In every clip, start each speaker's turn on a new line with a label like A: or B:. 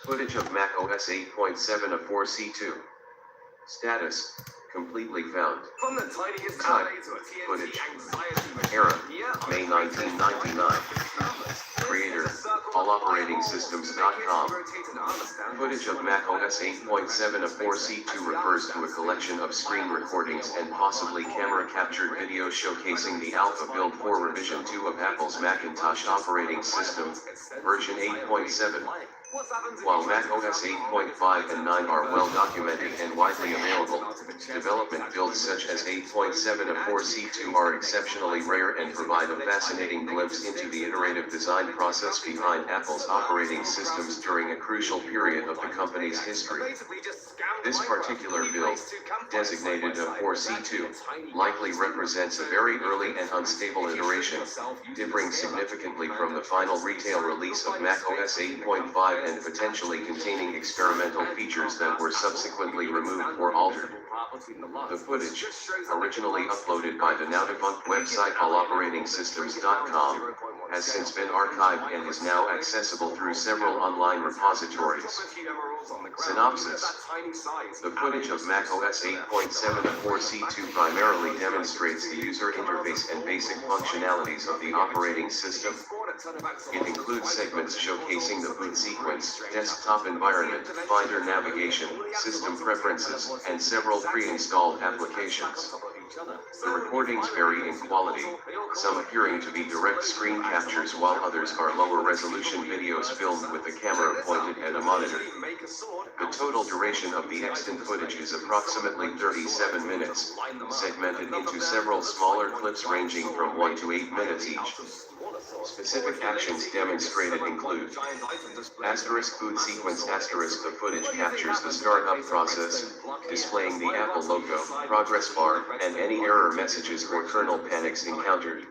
A: Footage of macOS 8.7 of 4C2. Status: completely found.
B: From the tiniest
A: Type:
B: alley to a TNT
A: footage.
B: anxiety machine.
A: Era:
B: Yeah,
A: May 1999. Creator: alloperatingsystems.com. Footage of macOS 8.7 of 4C2 refers to a collection of screen recordings and possibly camera-captured video showcasing the alpha build for revision 2 of Apple's Macintosh operating system, version 8.7. While macOS 8.5 and 9 are well documented and widely available, development builds such as 8.7 of 4C2 are exceptionally rare and provide a fascinating glimpse into the iterative design process behind Apple's operating systems during a crucial period of the company's history. This particular build, designated a 4C2, likely represents a very early and unstable iteration, differing significantly from the final retail release of macOS 8.5 and potentially containing experimental features that were subsequently removed or altered. The footage, originally uploaded by the now-defunct website alloperatingsystems.com, has since been archived and is now accessible through several online repositories. Synopsis: the footage of macOS 8.7 of 4C2 primarily demonstrates the user interface and basic functionalities of the operating system. It includes segments showcasing the boot sequence, desktop environment, Finder navigation, system preferences, and several pre-installed applications. The recordings vary in quality, some appearing to be direct screen captures while others are lower resolution videos filmed with the camera pointed at a monitor. The total duration of the extant footage is approximately 37 minutes, segmented into several smaller clips ranging from 1 to 8 minutes each. Specific actions demonstrated include: asterisk boot sequence asterisk the footage captures the startup process, displaying the Apple logo, progress bar, and any error messages or kernel panics encountered.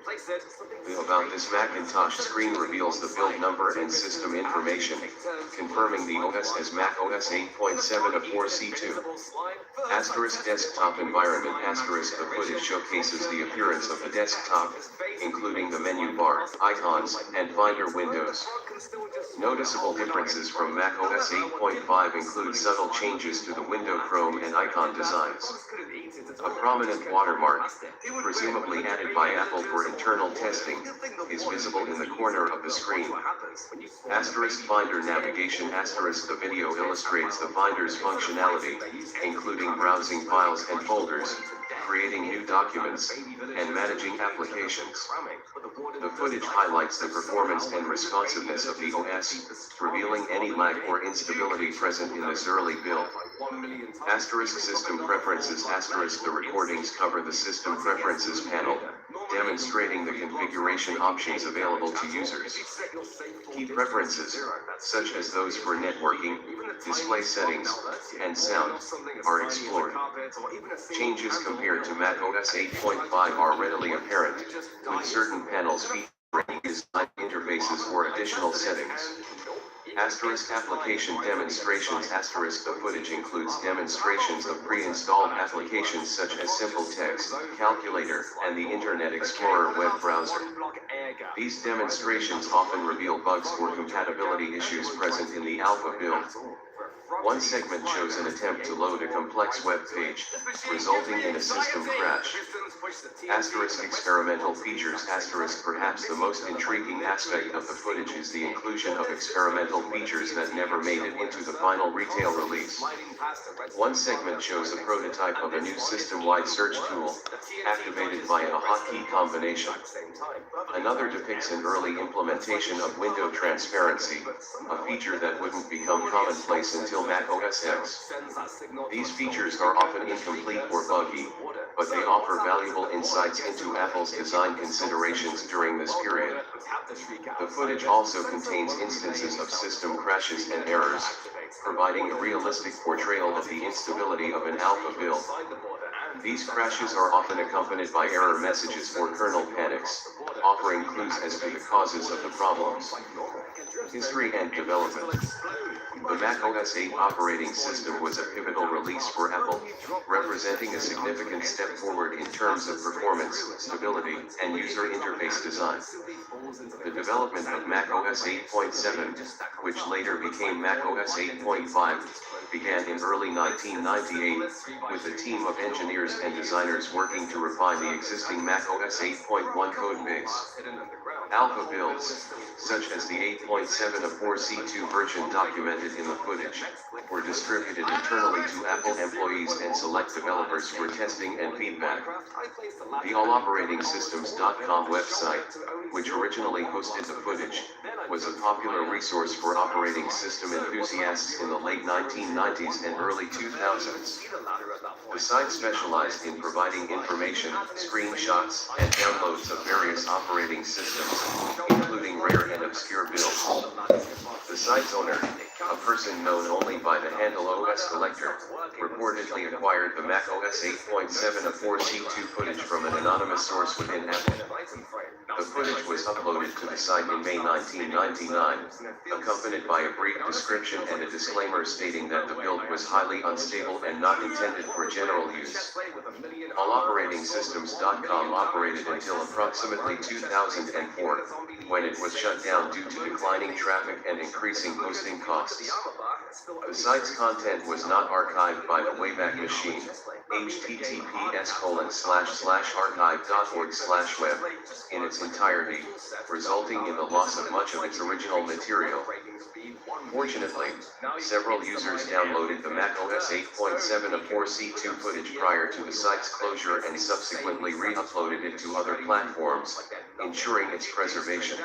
A: The About This Macintosh screen reveals the build number and system information, confirming the OS as macOS 8.7 of 4C2. Asterisk desktop environment asterisk the footage showcases the appearance of the desktop, including the menu bar, icons, and Finder windows. Noticeable differences from macOS 8.5 include subtle changes to the window Chrome and icon designs. A prominent watermark, presumably added by Apple for internal testing, is visible in the corner of the screen. Asterisk Finder navigation asterisk the video illustrates the Finder's functionality, including browsing files and folders, creating new documents, and managing applications. The footage highlights the performance and responsiveness of the OS, revealing any lag or instability present in this early build. Asterisk system preferences asterisk the recordings cover the system preferences panel, demonstrating the configuration options available to users. Key preferences, such as those for networking, display settings, and sound, are explored. Changes compared to macOS 8.5 are readily apparent, with certain panels featuring design interfaces or additional settings. Asterisk application demonstrations asterisk the footage includes demonstrations of pre-installed applications such as Simple Text, Calculator, and the Internet Explorer web browser. These demonstrations often reveal bugs or compatibility issues present in the alpha build. One segment shows an attempt to load a complex web page, resulting in a system crash. Asterisk experimental features asterisk perhaps the most intriguing aspect of the footage is the inclusion of experimental features that never made it into the final retail release. One segment shows a prototype of a new system-wide search tool, activated via a hotkey combination. Another Another depicts an early implementation of window transparency, a feature that wouldn't become commonplace until Mac OS X. These features are often incomplete or buggy, but they offer valuable insights into Apple's design considerations during this period. The footage also contains instances of system crashes and errors, providing a realistic portrayal of the instability of an alpha build. These crashes are often accompanied by error messages or kernel panics, offering clues as to the causes of the problems. History and development. The Mac OS 8 operating system was a pivotal release for Apple, representing a significant step forward in terms of performance, stability, and user interface design. The development of Mac OS 8.7, which later became Mac OS 8.5, began in early 1998, with a team of engineers and designers working to refine the existing Mac OS 8.1 code base. Alpha builds, such as the 8.7.4c2 version documented in the footage, were distributed internally to Apple employees and select developers for testing and feedback. The alloperatingsystems.com website, which originally hosted the footage, was a popular resource for operating system enthusiasts in the late 1990s and early 2000s. The site specialized in providing information, screenshots, and downloads of various operating systems, including rare and obscure builds. The site's owner, a person known only by the handle OS Collector, reportedly acquired the Mac OS 8.7.4c2 footage from an anonymous source within Apple. The footage was uploaded to the site in May 1999, accompanied by a brief description and a disclaimer stating that the build was highly unstable and not intended for general use. Alloperatingsystems.com operated until approximately 2004, when it was shut down due to declining traffic and increasing hosting costs. The site's content was not archived by the Wayback Machine, https://archive.org/web, in its entirety, resulting in the loss of much of its original material. Fortunately, several users downloaded the Mac OS 8.7.4c2 footage prior to the site's closure and subsequently re-uploaded it to other platforms, ensuring its preservation.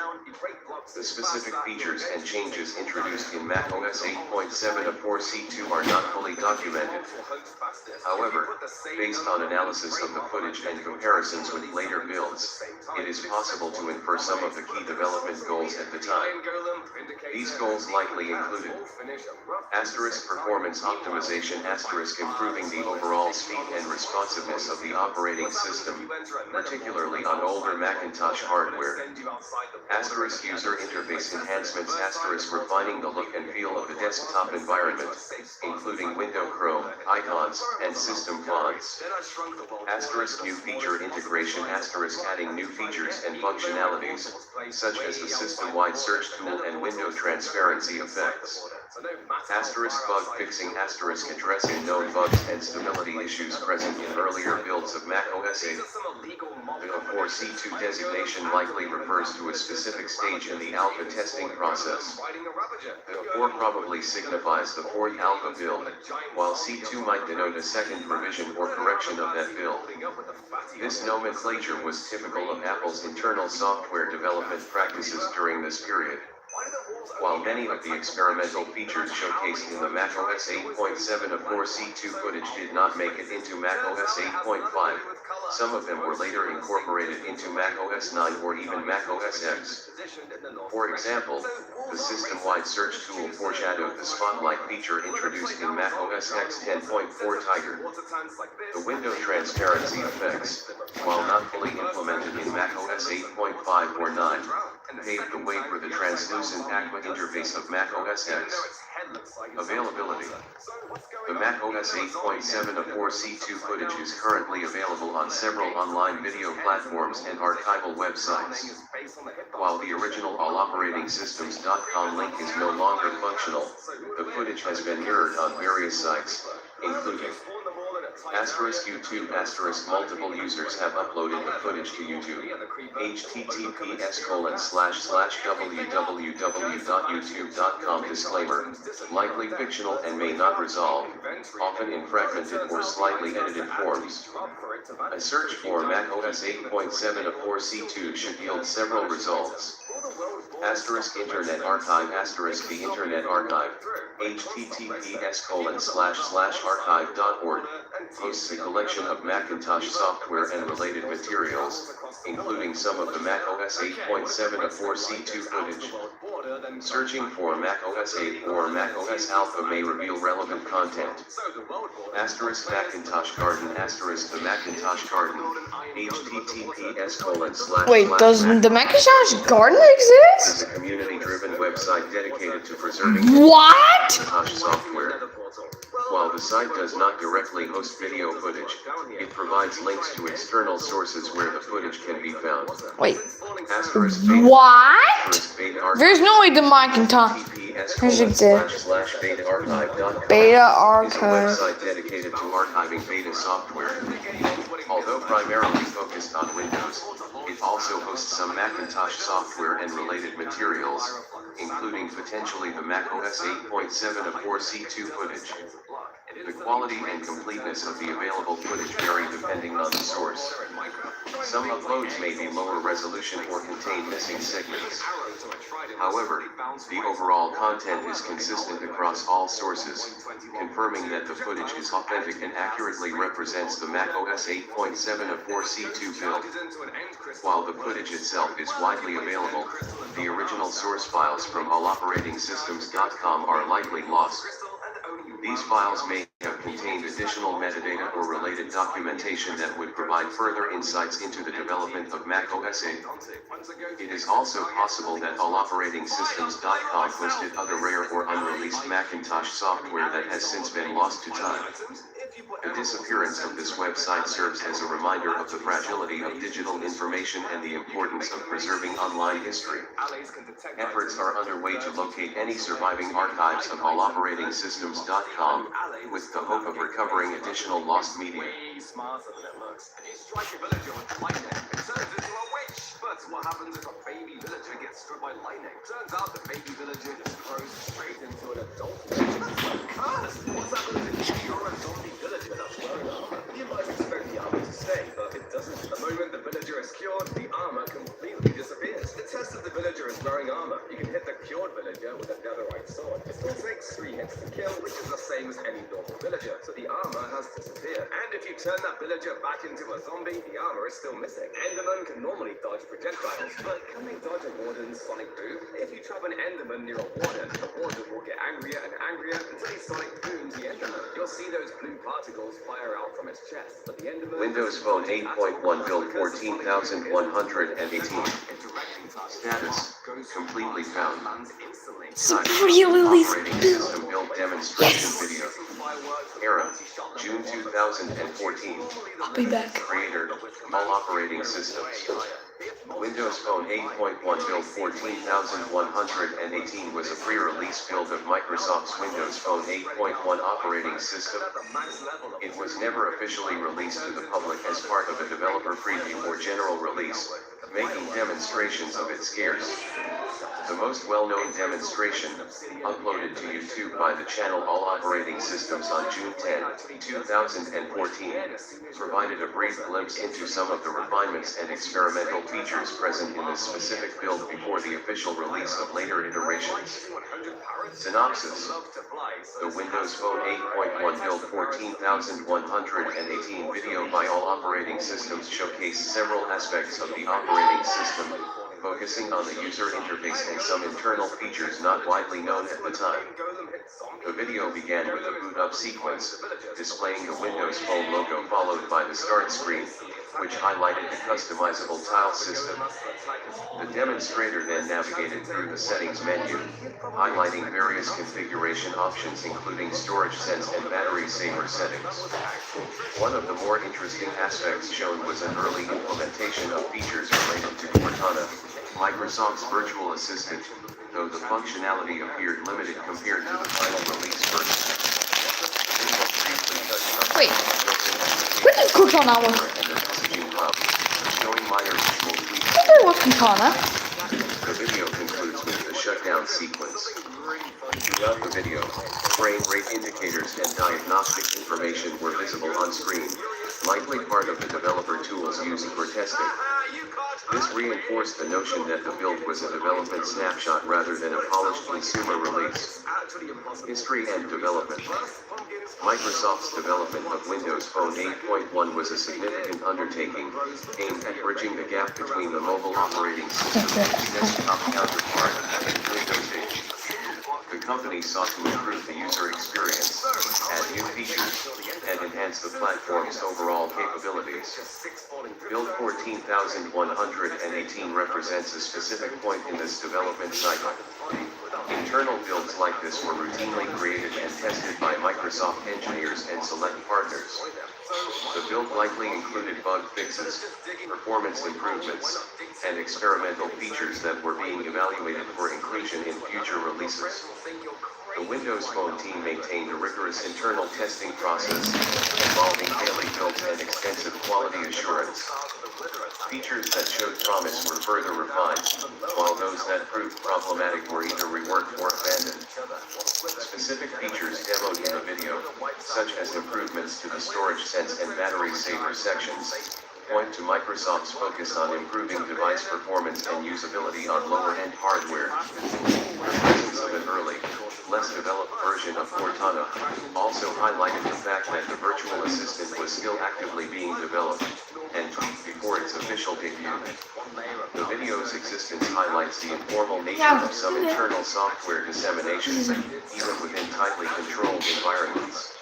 A: The specific features and changes introduced in Mac OS 8.7.4c2 are not fully documented. However, based on analysis of the footage and comparisons with later builds, it is possible to infer some of the key development goals at the time. These goals likely included performance optimization, improving the overall speed and responsiveness of the operating system, particularly on older Macintosh hardware. User interface enhancements, refining the look and feel of the desktop environment, including window chrome, icons, and system fonts. New feature integration, adding new features and functionalities, such as the system-wide search tool and window transparency effects. Bug fixing, addressing known bugs and stability issues present in earlier builds of Mac OS 8. The 4C2 designation likely refers to a specific stage in the alpha testing process. The 4 probably signifies the 4th alpha build, while C2 might denote a second revision or correction of that build. This nomenclature was typical of Apple's internal software development practices during this period. While many of the experimental features showcased in the Mac OS 8.7.4c2 footage did not make it into Mac OS 8.5, some of them were later incorporated into Mac OS 9 or even Mac OS X. For example, the system-wide search tool foreshadowed the Spotlight feature introduced in Mac OS X 10.4 Tiger. The window transparency effects, while not fully implemented in Mac OS 8.5 or 9, paved the way for the translucent Aqua interface of Mac OS X. Availability. The Mac OS 8.7.4c2 footage is currently available on several online video platforms and archival websites. While the original alloperatingsystems.com link is no longer functional, the footage has been mirrored on various sites, including Asterisk YouTube asterisk multiple users have uploaded the footage to YouTube. https://www.youtube.com Disclaimer. Likely fictional and may not resolve, often in fragmented or slightly edited forms. A search for macOS 8.7 of 4C2 should yield several results. Asterisk Internet Archive asterisk the Internet Archive. https://archive.org hosts a collection of Macintosh software and related materials, including some of the macOS 8.7 of 4C2 footage. Searching for macOS 8 or macOS Alpha may reveal relevant content. Asterisk Macintosh Garden asterisk the Macintosh Garden. https://
B: Wait, does the Macintosh Garden exist?
A: is a community-driven website dedicated to preserving
B: What?
A: Macintosh software. While the site does not directly host video footage, it provides links to external sources where the footage can be found.
B: Wait,
A: Asterisk
B: what?
A: beta archive.
B: There's no way the Macintosh
A: https://beta-archive.com
B: Beta
A: is a
B: Archive.
A: website dedicated to archiving beta software. Although primarily focused on Windows, it also hosts some Macintosh software and related materials, including potentially the macOS 8.7 of 4C2 footage. The quality and completeness of the available footage vary depending on the source. Some uploads may be lower resolution or contain missing segments. However, the overall content is consistent across all sources, confirming that the footage is authentic and accurately represents the macOS 8.7 of 4C2 build. While the footage itself is widely available, the original source files from alloperatingsystems.com are likely lost. These files may have contained additional metadata or related documentation that would provide further insights into the development of macOS 8. It is also possible that alloperatingsystems.com hosted other rare or unreleased Macintosh software that has since been lost to time. The disappearance of this website serves as a reminder of the fragility of digital information and the importance of preserving online history. Efforts are underway to locate any surviving archives of alloperatingsystems.com, with the hope of recovering additional lost media. But what happens if a baby villager gets struck by lightning? Turns out the baby villager just grows straight into an adult villager. Curse! What's happening if you're a zombie villager that's wearing armor? You might expect the armor to stay, but it doesn't. The moment the villager is cured, the armor completely disappears. The test of the villager is wearing armor. You can hit the cured villager with a netherite sword. It still takes 3 hits to kill, which is the same as any normal villager, so the armor has disappeared. And if you turn that villager back into a zombie, the armor is still missing. Enderman can normally dodge projectiles, but can they dodge a warden's sonic boom? If you trap an Enderman near a warden, the warden will get angrier and angrier until he sonic booms the Enderman. You'll see those blue particles fire out from its chest, but the Enderman... Windows Phone 8.1 build 14,118. Status, completely found. Operating system build demonstration video. Era, June 2014.
B: I'll be back.
A: Creator, all operating systems. Windows Phone 8.1 build 14,118 was a pre-release build of Microsoft's Windows Phone 8.1 operating system. It was never officially released to the public as part of a developer preview or general release, making demonstrations of it scarce. The most well-known demonstration, uploaded to YouTube by the channel All Operating Systems on June 10, 2014, provided a brief glimpse into some of the refinements and experimental features present in this specific build before the official release of later iterations. Synopsis: the Windows Phone 8.1 build 14,118 video by All Operating Systems showcased several aspects of the operating system, focusing on the user interface and some internal features not widely known at the time. The video began with a boot up sequence, displaying the Windows Phone logo followed by the start screen, which highlighted the customizable tile system. The demonstrator then navigated through the settings menu, highlighting various configuration options including storage sense and battery saver settings. One of the more interesting aspects shown was an early implementation of features related to Cortana, Microsoft's virtual assistant, though the functionality appeared limited compared to the final release version.
B: Wait. Cortana was.
A: and the messaging hub, showing minor visual tweaks.
B: What did with Cortana?
A: The video concludes with the shutdown sequence. Throughout the video, frame rate indicators and diagnostic information were visible on screen, likely part of the developer tools used for testing. This reinforced the notion that the build was a development snapshot rather than a polished consumer release. History and development. Microsoft's development of Windows Phone 8.1 was a significant undertaking, aimed at bridging the gap between the mobile operating system and its desktop counterpart, Windows 8. The company sought to improve the user experience, add new features, and enhance the platform's overall capabilities. Build 14118 represents a specific point in this development cycle. Internal builds like this were routinely created and tested by Microsoft engineers and select partners. The build likely included bug fixes, performance improvements, and experimental features that were being evaluated for inclusion in future releases. The Windows Phone team maintained a rigorous internal testing process, involving daily builds and extensive quality assurance. Features that showed promise were further refined, while those that proved problematic were either reworked or abandoned. Specific features demoed in the video, such as improvements to the storage sense and battery saver sections, point to Microsoft's focus on improving device performance and usability on lower-end hardware. The presence of an early, less developed version of Cortana also highlighted the fact that the virtual assistant was still actively being developed and tweaked before its official debut. The video's existence highlights the informal nature of some internal software dissemination, even within tightly controlled environments.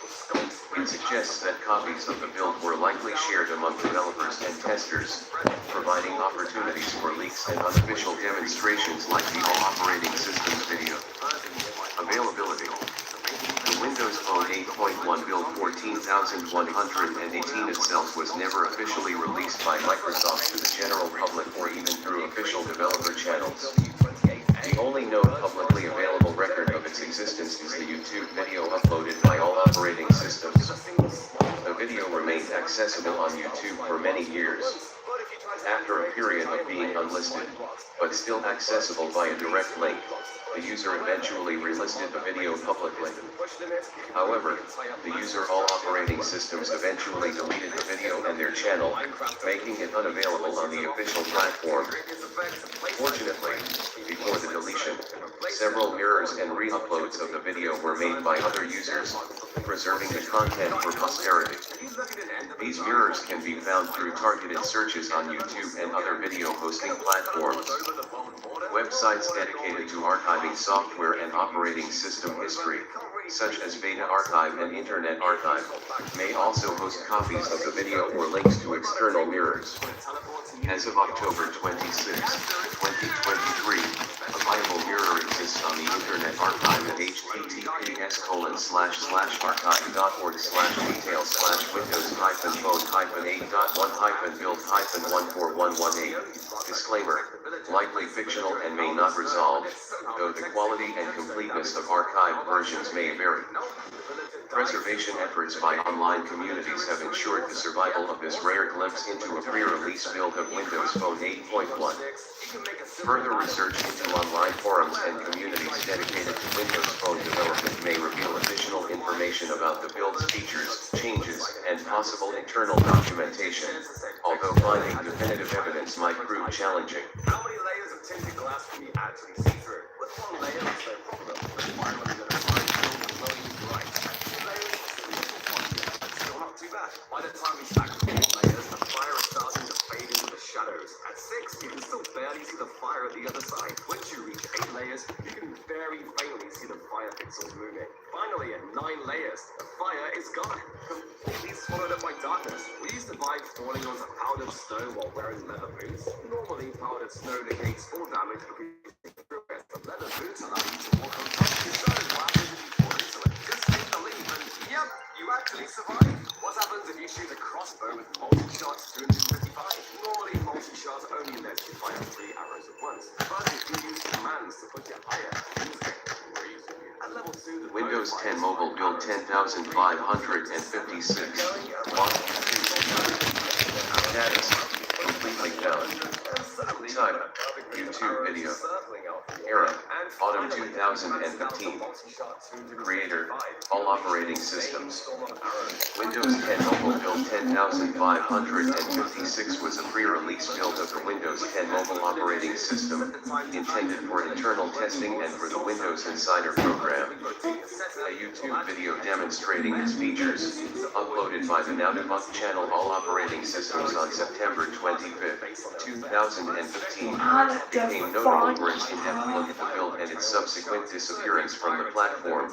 A: It suggests that copies of the build were likely shared among developers and testers, providing opportunities for leaks and unofficial demonstrations like the All Operating Systems video. Availability. The Windows Phone 8.1 build 14118 itself was never officially released by Microsoft to the general public or even through official developer channels. The only known publicly available record of its existence is the YouTube video uploaded by All Operating Systems. The video remained accessible on YouTube for many years. After a period of being unlisted, but still accessible by a direct link, the user eventually relisted the video publicly. However, the user All Operating Systems eventually deleted the video and their channel, making it unavailable on the official platform. Fortunately, before the deletion, several mirrors and re-uploads of the video were made by other users, preserving the content for posterity. These mirrors can be found through targeted searches on YouTube and other video hosting platforms. Websites dedicated to archiving software and operating system history, such as Beta Archive and Internet Archive, may also host copies of the video or links to external mirrors. As of October 26, 2023, a viable mirror exists on the Internet Archive at https://archive.org/details/windows-phone-8.1-build-14118. Disclaimer: likely fictional and may not resolve, though the quality and completeness of archived versions may vary. Preservation efforts by online communities have ensured the survival of this rare glimpse into a pre-release build of Windows Phone 8.1. Further research into online forums and communities dedicated to Windows Phone development may reveal additional information about the build's features, changes, and possible internal documentation, although finding definitive evidence might prove challenging. How many layers of tinted glass can you actually see through? With one layer, it's no problem. With 500 still not too bad. By the time we stack 4 layers, the fire is starting to fade into the shadows. At 6, you can still barely see the fire at the other side. Once you reach 8 layers, you can very faintly see the fire pixels moving. Finally, at 9 layers, the fire is gone, completely swallowed up by darkness. We used to vibe falling onto powdered snow while wearing leather boots. Normally, powdered snow negates all damage because the leather boots allow you to walk on top. So, why did you fall into it? Just take the leap and, yep, you actually survive. What happens if you shoot a crossbow with multi-shots 255? Normally, multi-shots only lets you fire 3 arrows at once. But if you use commands to put you higher, things get crazy. Windows 10 Mobile build 10,556. Lost YouTube. Status. Completely found. Type. YouTube video. Era. Autumn 2015. Creator. All operating systems. Windows 10 Mobile build 10,556 was a pre-release build of the Windows 10 Mobile operating system, intended for internal testing and for the Windows Insider program. A YouTube video demonstrating its features, uploaded by the Now2Buck channel All Operating Systems on September 25, 2015, became notable for its in-depth look at the build and its subsequent disappearance from the platform.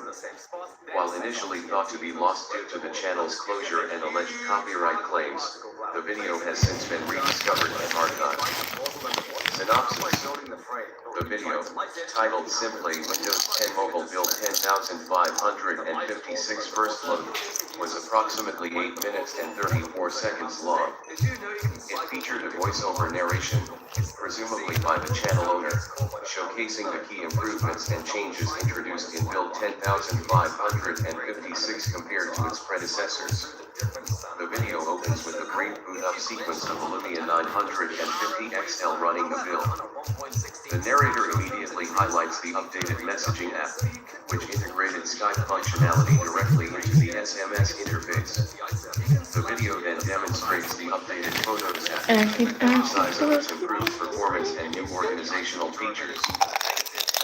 A: While initially thought to be lost due to the channel's closure and alleged copyright claims, the video has since been rediscovered and archived. Synopsis. The video, titled simply Windows 10 Mobile Build 10,556 First Look, was approximately 8 minutes and 34 seconds long. It featured a voiceover narration, presumably by the channel owner, showcasing the key improvements and changes introduced in Build 10,556 compared to its predecessors. The video opens with a brief boot-up sequence of the Lumia 950 XL running the build. The narrator immediately highlights the updated messaging app, which integrated Skype functionality directly into the SMS interface. The video then demonstrates the updated Photos app, emphasizing its improved performance and new organizational features.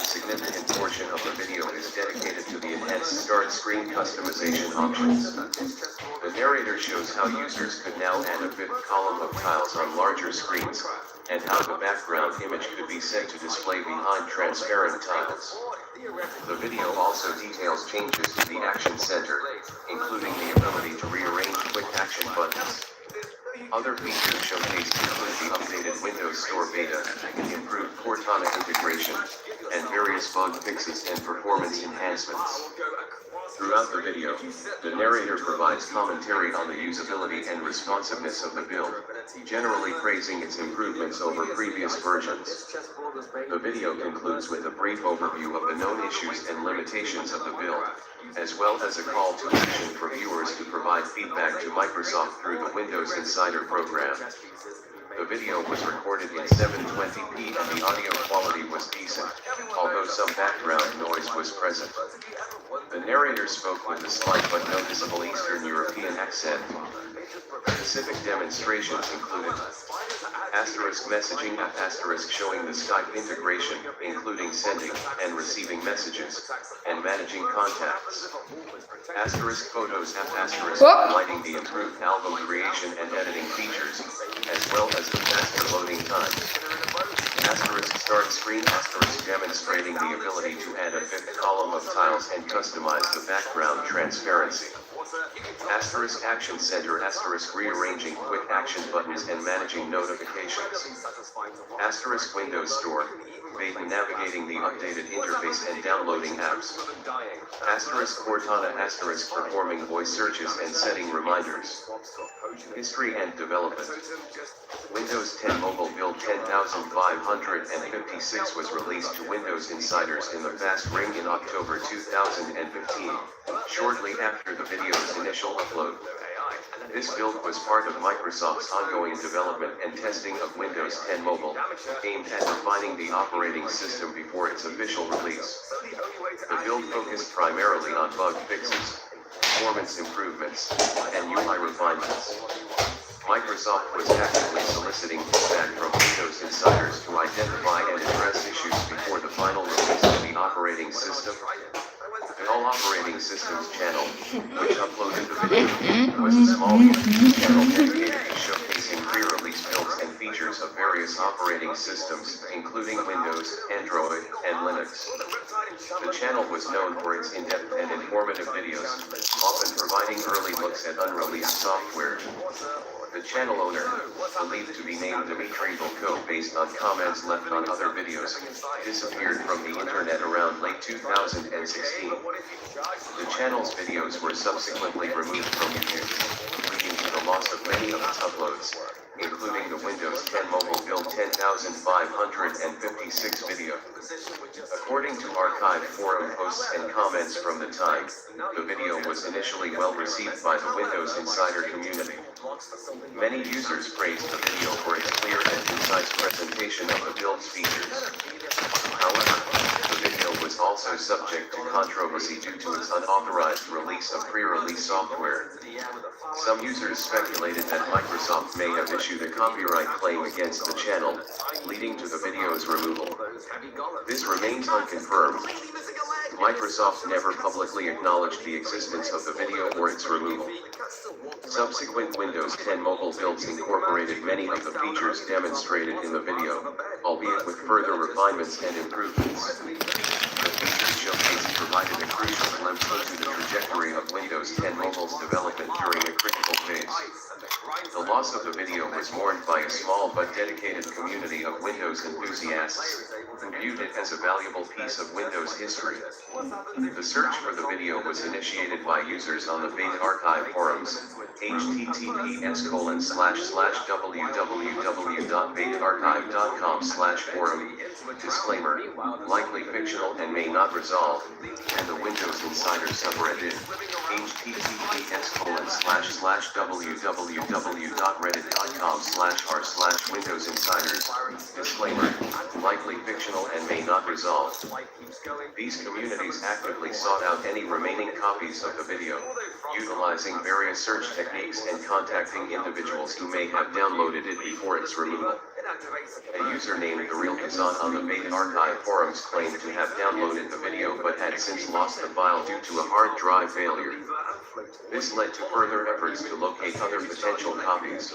A: A significant portion of the video is dedicated to the enhanced start screen customization options. The narrator shows how users could now add a fifth column of tiles on larger screens, and how the background image could be set to display behind transparent tiles. The video also details changes to the Action Center, including the ability to rearrange quick action buttons. Other features showcased include the updated Windows Store beta, improved Cortana integration, and various bug fixes and performance enhancements. Throughout the video, the narrator provides commentary on the usability and responsiveness of the build, generally praising its improvements over previous versions. The video concludes with a brief overview of the known issues and limitations of the build, as well as a call to action for viewers to provide feedback to Microsoft through the Windows Insider program. The video was recorded in 720p and the audio quality was decent, although some background noise was present. The narrator spoke with a slight but noticeable Eastern European accent. Specific demonstrations included messaging app showing the Skype integration, including sending and receiving messages, and managing contacts. Photos app highlighting the improved album creation and editing features, as well as the faster loading time. Start screen demonstrating the ability to add a fifth column of tiles and customize the background transparency. Action Center rearranging quick action buttons and managing notifications. Windows Store beta navigating the updated interface and downloading apps. Cortana performing voice searches and setting reminders. History and development. Windows 10 Mobile Build 10,556 was released to Windows Insiders in the Fast Ring in October 2015, shortly after the video's initial upload. This build was part of Microsoft's ongoing development and testing of Windows 10 Mobile, aimed at refining the operating system before its official release. The build focused primarily on bug fixes, performance improvements, and UI refinements. Microsoft was actively soliciting feedback from Windows Insiders to identify and address issues before the final release of the operating system. The All Operating Systems channel, which uploaded the video, was a small YouTube channel dedicated to showcasing pre-release builds and features of various operating systems, including Windows, Android, and Linux. The channel was known for its in-depth and informative videos, often providing early looks at unreleased software. The channel owner, believed to be named Dmitry Volko based on comments left on other videos, disappeared from the internet around late 2016. The channel's videos were subsequently removed from YouTube, leading to the loss of many of its uploads, including the Windows 10 Mobile Build 10,556 video. According to archive forum posts and comments from the time, the video was initially well received by the Windows Insider community. Many users praised the video for its clear and concise presentation of the build's features. However, the video was also subject to controversy due to its unauthorized release of pre-release software. Some users speculated that Microsoft may have issued a copyright claim against the channel, leading to the video's removal. This remains unconfirmed. Microsoft never publicly acknowledged the existence of the video or its removal. Subsequent Windows 10 mobile builds incorporated many of the features demonstrated in the video, albeit with further refinements and improvements. The features showcase provided a crucial glimpse into the trajectory of Windows 10 mobile's development during a critical phase. The loss of the video was mourned by a small but dedicated community of Windows enthusiasts, who viewed it as a valuable piece of Windows history. The search for the video was initiated by users on the Beta Archive forums, https://www.betaarchive.com/forum. Disclaimer, likely fictional and may not resolve, and the Windows Insider subreddit, https://www.reddit.com/r/windowsinsiders. Disclaimer, likely fictional and may not resolve. These communities actively sought out any remaining copies of the video, utilizing various search techniques and contacting individuals who may have downloaded it before its removal. A user named The Real Kazan on the Beta Archive forums claimed to have downloaded the video but had since lost the file due to a hard drive failure. This led to further efforts to locate other potential copies.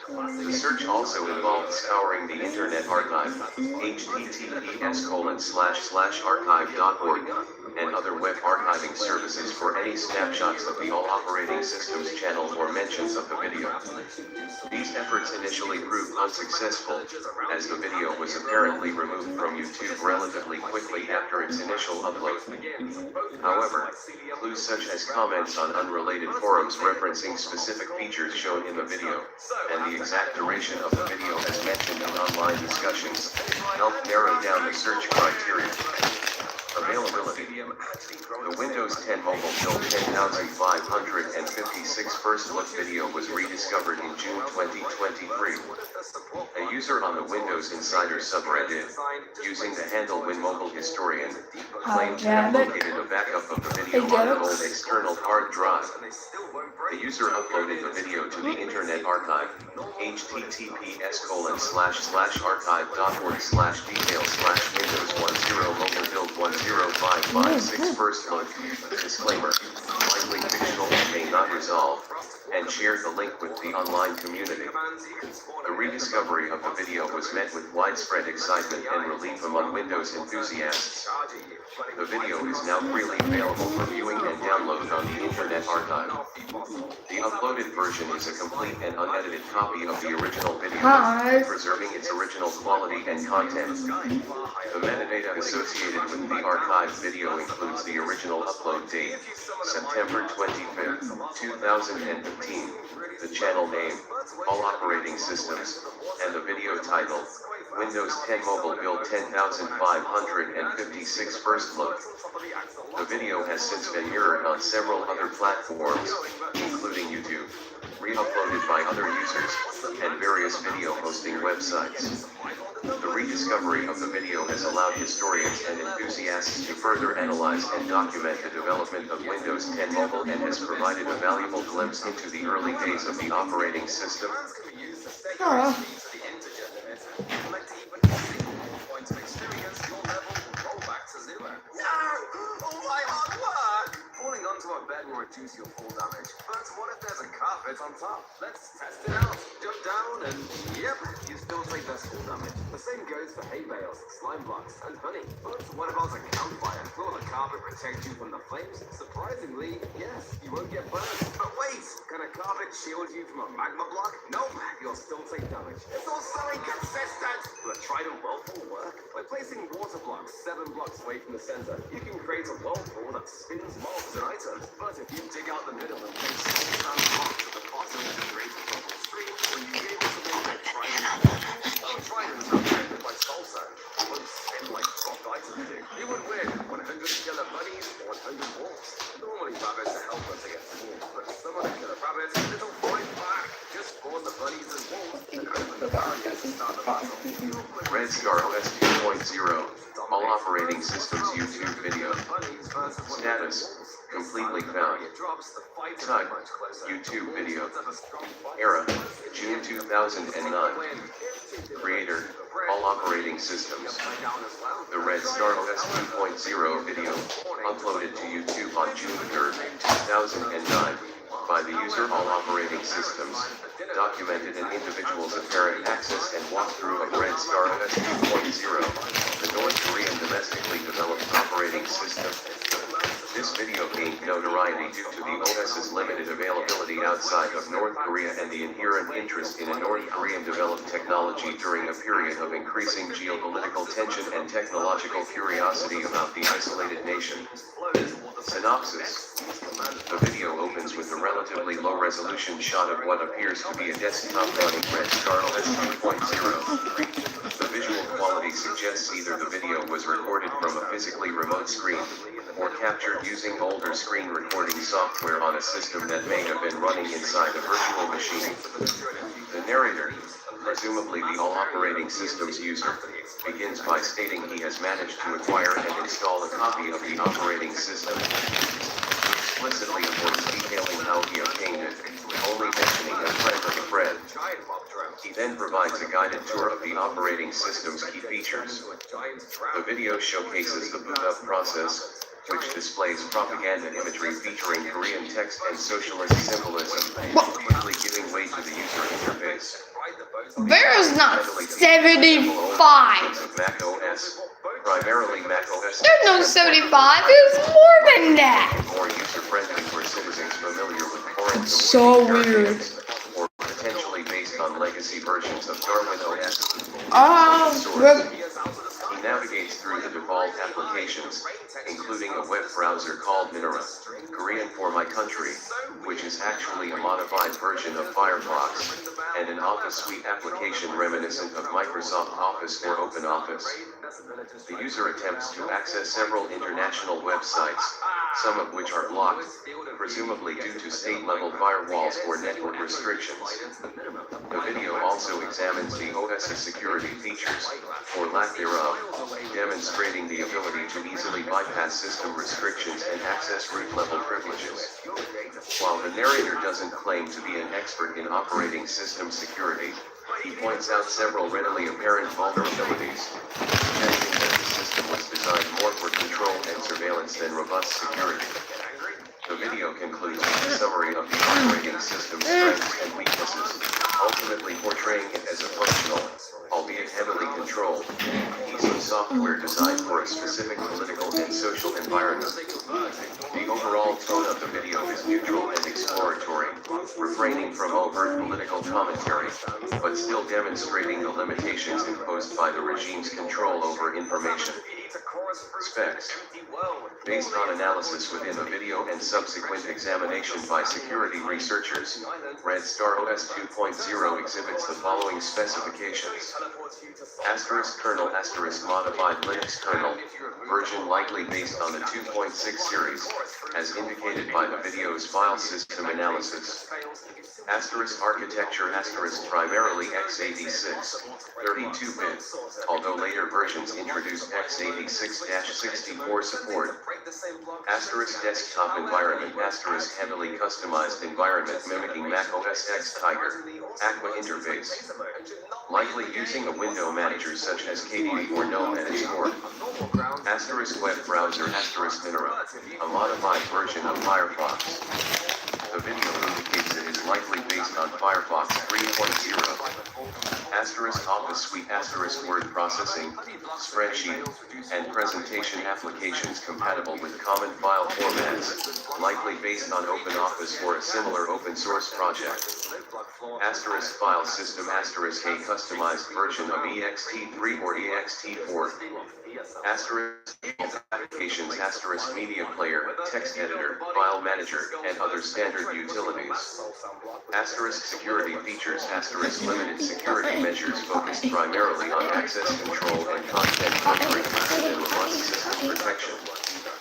A: The search also involved scouring the Internet Archive, https://archive.org, and other web archiving services for any snapshots of the all operating systems channel or mentions of the video. These efforts initially proved unsuccessful, as the video was apparently removed from YouTube relatively quickly after its initial upload. However, clues such as comments on unrelated forums referencing specific features shown in the video, and the exact duration of the video as mentioned in online discussions, helped narrow down the search criteria. Availability. The Windows 10 Mobile Build 10,556 first look video was rediscovered in June 2023. A user on the Windows Insider subreddit, using the handle WinMobileHistorian, claimed to have located a backup of the video on an old external hard drive. The user uploaded the video to the Internet Archive, https://archive.org/details/Windows 10 Mobile Build 10556 first look. Disclaimer, likely fictional and may not resolve, and shared the link with the online community. The rediscovery of the video was met with widespread excitement and relief among Windows enthusiasts. The video is now freely available for viewing and download on the Internet Archive. The uploaded version is a complete and unedited copy of the original video, preserving its original quality and content. The metadata associated with the archived video includes the original upload date, September 25, 2015, the channel name, all operating systems, and the video title, Windows 10 Mobile Build 10,556 first look. The video has since been mirrored on several other platforms, including YouTube, re-uploaded by other users, and various video hosting websites. The rediscovery of the video has allowed historians and enthusiasts to further analyze and document the development of Windows 10 Mobile and has provided a valuable glimpse into the early days of the operating system.
C: Falling onto a bed will reduce your fall damage, but what if there's a carpet on top? Let's test it out. Jump down and yep, you still take less fall damage. The same goes for hay bales, slime blocks, and honey. But what about a campfire? Will the carpet protect you from the flames? Surprisingly, yes, you won't get burned. But wait, can a carpet shield you from a magma block? Nope, you'll still take damage. It's all so inconsistent. Will a trident whirlpool work? By placing water blocks 7 blocks away from the center, you can create a whirlpool that spins mobs and items. But if you dig out the middle and place 6 sand blocks at the bottom to create a purple stream, will you be able to make complex against the wall, but some of the killer rabbits little fight back. Just spawn the bunnies and wolves and open the barrier to start the battle.
A: Red Star OS 2.0. All operating systems YouTube video. Status. Completely found. Type. YouTube video. Era. June 2009. Creator. All operating systems. The Red Star OS 2.0 video. Uploaded to YouTube on June 3, 2009. By the user all operating systems. Documented an individual's apparent access and walkthrough of Red Star OS 2.0, the North Korean domestically developed operating system. This video gained notoriety due to the OS's limited availability outside of North Korea and the inherent interest in a North Korean developed technology during a period of increasing geopolitical tension and technological curiosity about the isolated nation. Synopsis. The video opens with a relatively low-resolution shot of what appears to be a desktop running Red Star OS 2.0. The visual quality suggests either the video was recorded from a physically remote screen, or captured using older screen recording software on a system that may have been running inside a virtual machine. The narrator, presumably the all operating systems user, begins by stating he has managed to acquire and install a copy of the operating system. He explicitly avoids detailing how he obtained it, only mentioning a friend of a friend. He then provides a guided tour of the operating system's key features. The video showcases the boot up process, which displays propaganda imagery featuring Korean text and socialist symbolism, quickly giving way to the user interface.
B: There is not 75.
A: Of Mac OS, primarily Mac OS.
B: There's no 75. It's more than that.
A: More user-friendly for citizens familiar with foreign
B: So weird.
A: or potentially based on legacy versions of Darwin OS. He navigates through the default applications, including a web browser called Minora, Korean for my country, which is actually a modified version of Firefox, and an Office Suite application reminiscent of Microsoft Office or OpenOffice. The user attempts to access several international websites, some of which are blocked, presumably due to state-level firewalls or network restrictions. The video also examines the OS's security features, or lack thereof, demonstrating the ability to easily bypass system restrictions and access root-level privileges. While the narrator doesn't claim to be an expert in operating system security, he points out several readily apparent vulnerabilities, suggesting that the system was designed more for control and surveillance than robust security. The video concludes with a summary of the operating system's strengths and weaknesses, ultimately portraying it as a functional, albeit heavily controlled, piece of software designed for a specific political and social environment. The overall tone of the video is neutral and exploratory, refraining from overt political commentary, but still demonstrating the limitations imposed by the regime's control over information. Specs. Based on analysis within the video and subsequent examination by security researchers, Red Star OS 2.0 exhibits the following specifications. Asterisk kernel asterisk modified Linux kernel, version likely based on the 2.6 series, as indicated by the video's file system analysis. Asterisk architecture asterisk primarily x86, 32-bit, although later versions introduced x86-64 support. Asterisk desktop environment asterisk heavily customized environment mimicking Mac OS X Tiger, Aqua interface. Likely using a window manager such as KDE or GNOME at its core. Asterisk web browser asterisk Minora, a modified version of Firefox. The video indicates it is likely based on Firefox 3.0. Asterisk Office Suite asterisk word processing, spreadsheet, and presentation applications compatible with common file formats, likely based on OpenOffice or a similar open source project. Asterisk file system asterisk a customized version of ext3 or ext4. Asterisk applications asterisk media player, text editor, file manager, and other standard utilities. Asterisk security features asterisk limited security measures focused primarily on access control and content filtering rather than robust system protection.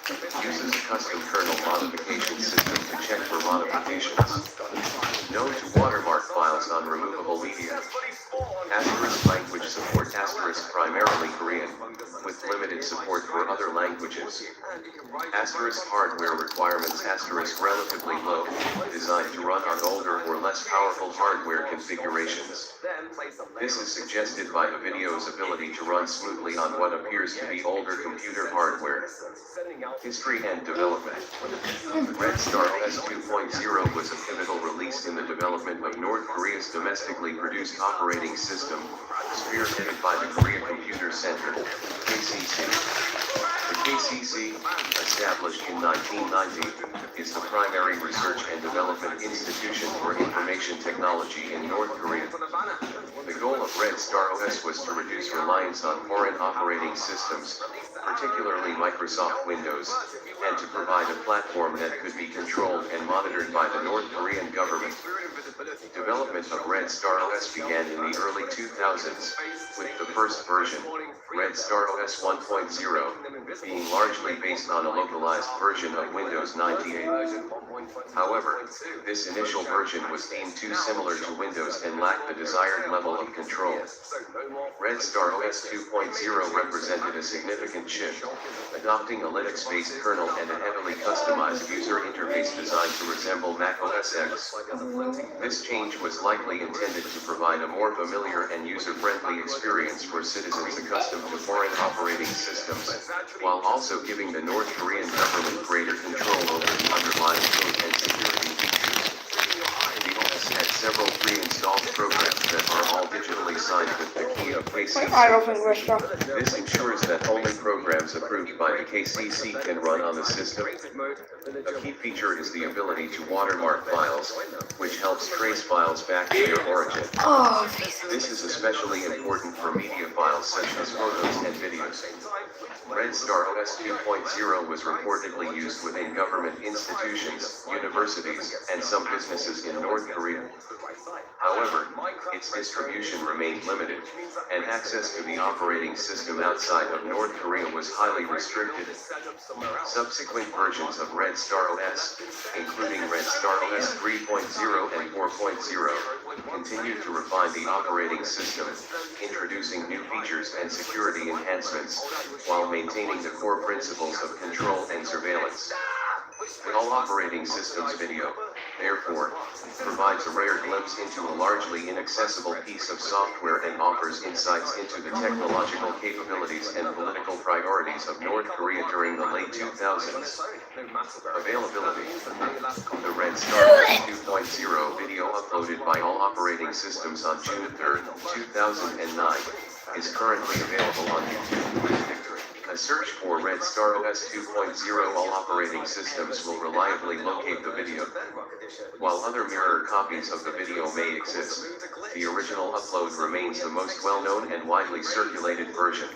A: Uses a custom kernel modification system to check for modifications. Known to watermark files on removable media. Asterisk language support asterisk primarily Korean, with limited support for other languages. Asterisk hardware requirements asterisk relatively low, designed to run on older or less powerful hardware configurations. This is suggested by the video's ability to run smoothly on what appears to be older computer hardware. History and development. Red Star OS 2.0 was a pivotal release in the development of North Korea's domestically produced operating system, spearheaded by the Korea Computer Center, KCC. The KCC, established in 1990, is the primary research and development institution for information technology in North Korea. The goal of Red Star OS was to reduce reliance on foreign operating systems, particularly Microsoft Windows, and to provide a platform that could be controlled and monitored by the North Korean government. Development of Red Star OS began in the early 2000s, with the first version, Red Star OS 1.0, being largely based on a localized version of Windows 98. However, this initial version was deemed too similar to Windows and lacked the desired level of control. Red Star OS 2.0 represented a significant shift, adopting a Linux-based kernel and a heavily customized user interface designed to resemble Mac OS X. This change was likely intended to provide a more familiar and user-friendly experience for citizens accustomed to foreign operating systems, while also giving the North Korean government greater control over the underlying code and security features. The OS had several pre-installed programs that are all digitally signed with the key of KCC.
B: I don't think we're strong.
A: This ensures that only programs approved by the KCC can run on the system. A key feature is the ability to watermark files, which helps trace files back to their origin.
B: Oh,
A: This is especially important for media files such as photos and videos. Red Star OS 2.0 was reportedly used within government institutions, universities, and some businesses in North Korea. However, its distribution remained limited, and access to the operating system outside of North Korea was highly restricted. Subsequent versions of Red Star OS, including Red Star OS 3.0 and 4.0, continued to refine the operating system, introducing new features and security enhancements, while maintaining the core principles of control and surveillance. All operating systems video, therefore, provides a rare glimpse into a largely inaccessible piece of software and offers insights into the technological capabilities and political priorities of North Korea during the late 2000s. Availability. The Red Star OS 2.0 video uploaded by all operating systems on June 3, 2009, is currently available on YouTube. A search for Red Star OS 2.0 all operating systems will reliably locate the video. While other mirror copies of the video may exist, the original upload remains the most well-known and widely circulated version.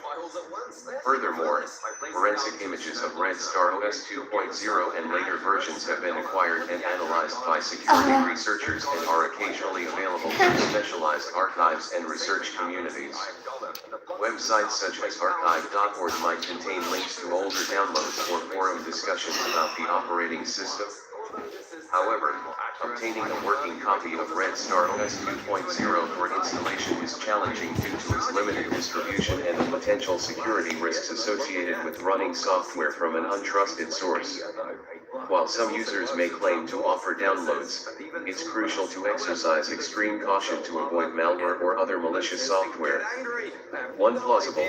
A: Furthermore, forensic images of Red Star OS 2.0 and later versions have been acquired and analyzed by security researchers and are occasionally available from specialized archives and research communities. Websites such as archive.org might contain links to older downloads or forum discussions about the operating system. However, obtaining a working copy of Red Star OS 2.0 for installation is challenging due to its limited distribution and the potential security risks associated with running software from an untrusted source. While some users may claim to offer downloads, it's crucial to exercise extreme caution to avoid malware or other malicious software. One plausible,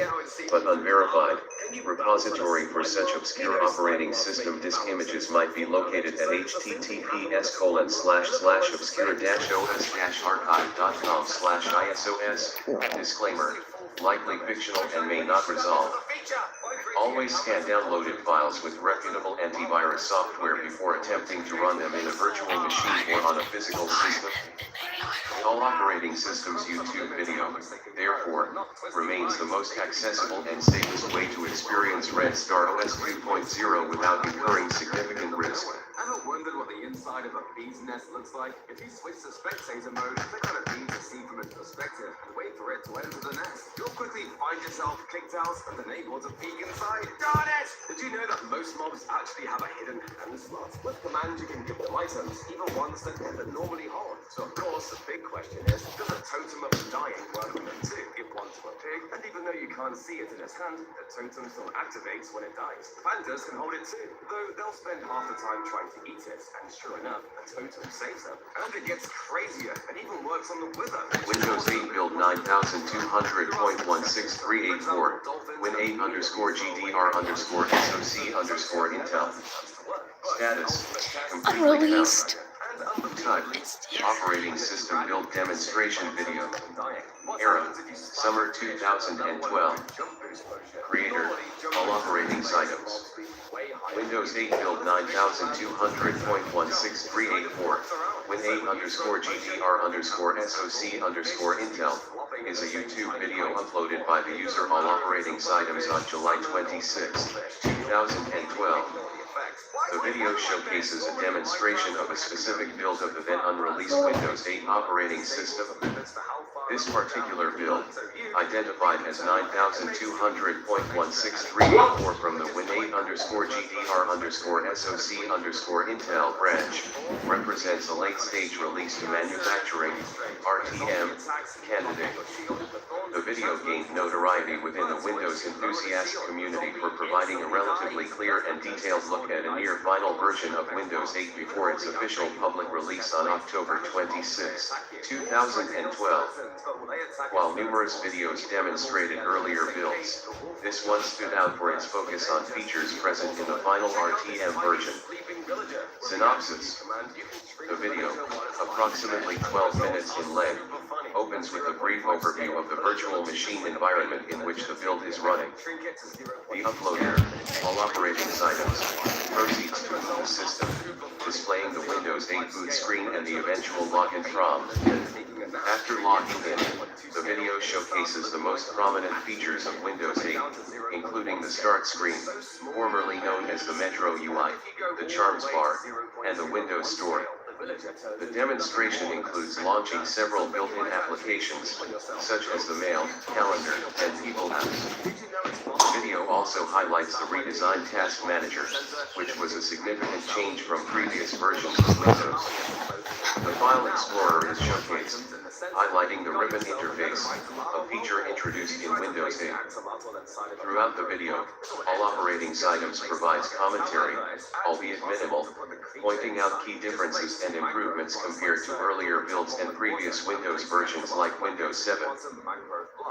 A: but unverified, repository for such obscure operating system disk images might be located at https://obscure-os-archive.com/isos. Disclaimer: likely fictional and may not resolve. Always scan downloaded files with reputable antivirus software before attempting to run them in a virtual machine or on a physical system. All operating systems YouTube video, therefore, remains the most accessible and safest way to experience Red Star OS 2.0 without incurring significant risk.
C: Ever wondered what the inside of a bee's nest looks like? If you switch to spectator mode, click on a bee to see from its perspective and wait for it to enter the nest. You'll quickly find yourself kicked out and unable to peek inside. Darn it! Did you know that most mobs actually have a hidden hand slot? With commands you can give them items, even ones that never normally hold. So of course, the big question is, does a totem of undying work on them too? Give one to a pig, and even though you can't see it in its hand, the totem still activates when it dies. Pandas can hold it too, though they'll spend half the time trying to eat it, and sure enough, the totem saves them. And it gets crazier, and even works on the wither.
A: Windows 8 build 9200.16384, Win8_GDR_SOC_Intel. Status, completely
B: Unreleased.
A: found. Type, operating system build demonstration video. Era, summer 2012. Creator, all operating items. Windows 8 build 9200.16384, Win8_GDR_SOC_Intel, is a YouTube video uploaded by the user all operating items on July 26, 2012. The video showcases a demonstration of a specific build of the then unreleased Windows 8 operating system. This particular build, identified as 9200.16384 from the Win8_GDR_SOC_Intel branch, represents a late-stage release to manufacturing, RTM, candidate. The video gained notoriety within the Windows enthusiast community for providing a relatively clear and detailed look at a near-final version of Windows 8 before its official public release on October 26, 2012. While numerous videos demonstrated earlier builds, this one stood out for its focus on features present in the final RTM version. Synopsis. The video, approximately 12 minutes in length, opens with a brief overview of the virtual machine environment in which the build is running. The uploader, all operating items, proceeds to boot the system, displaying the Windows 8 boot screen and the eventual login prompt. After logging in, the video showcases the most prominent features of Windows 8, including the Start screen, formerly known as the Metro UI, the Charms bar, and the Windows Store. The demonstration includes launching several built-in applications, such as the Mail, Calendar, and People apps. The video also highlights the redesigned Task Manager, which was a significant change from previous versions of Windows. The File Explorer is showcased, highlighting the ribbon interface, a feature introduced in Windows 8. Throughout the video, all operating items provides commentary, albeit minimal, pointing out key differences and improvements compared to earlier builds and previous Windows versions like Windows 7.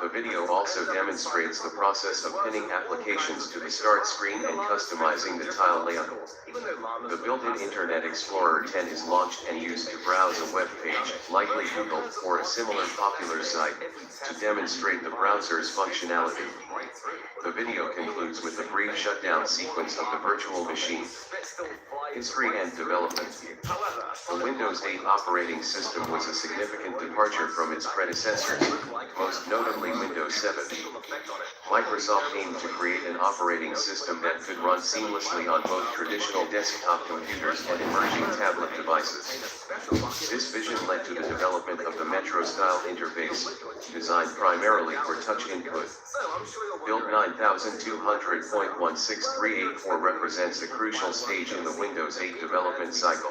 A: The video also demonstrates the process of pinning applications to the Start screen and customizing the tile layout. The built-in Internet Explorer 10 is launched and used to browse a web page, likely Google or a similar popular site, to demonstrate the browser's functionality. The video concludes with a brief shutdown sequence of the virtual machine. History and development. The Windows 8 operating system was a significant departure from its predecessors, most notably Windows 7. Microsoft aimed to create an operating system that could run seamlessly on both traditional desktop computers and emerging tablet devices. This vision led to the development of the Metro-style interface, designed primarily for touch input. Build 9200.16384 represents a crucial stage in the Windows 8 development cycle.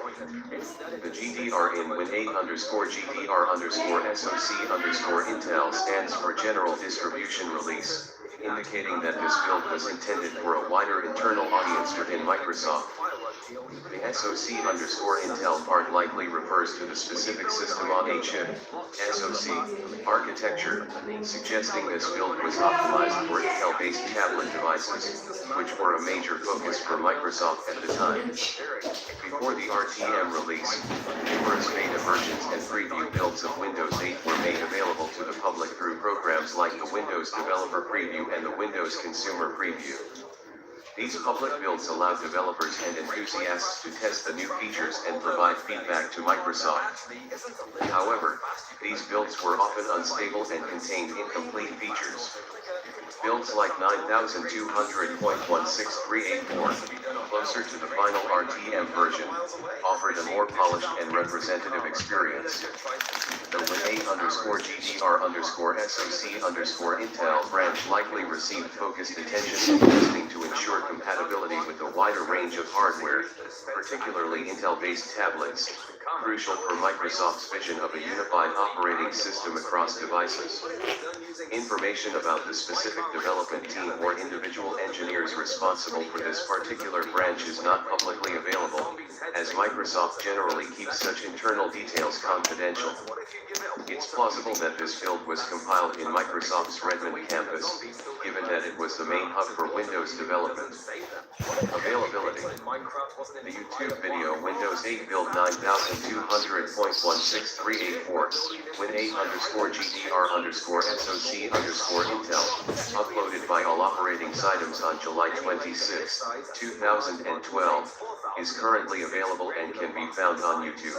A: The GDR in Win8_GDR_SOC_Intel stands for General Distribution Release, indicating that this build was intended for a wider internal audience within Microsoft. The SOC_Intel part likely refers to the specific system on a chip, SoC, architecture, suggesting this build was optimized for Intel-based tablet devices, which were a major focus for Microsoft at the time. Before the RTM release, numerous beta versions and preview builds of Windows 8 were made available to the public through programs like the Windows Developer Preview and the Windows Consumer Preview. These public builds allow developers and enthusiasts to test the new features and provide feedback to Microsoft. However, these builds were often unstable and contained incomplete features. Builds like 9200.16384, closer to the final RTM version, offered a more polished and representative experience. The Win8_GDR_SoC_Intel branch likely received focused attention in testing to ensure compatibility with a wider range of hardware, particularly Intel-based tablets, crucial for Microsoft's vision of a unified operating system across devices. Information about the specific development team or individual engineers responsible for this particular branch is not publicly available, as Microsoft generally keeps such internal details confidential. It's plausible that this build was compiled in Microsoft's Redmond campus, given that it was the main hub for Windows development. Availability. The YouTube video Windows 8 build 9200.16384, Win8_GDR_SoC_Intel, uploaded by All Operating Systems on July 26, 2012, is currently available and can be found on YouTube.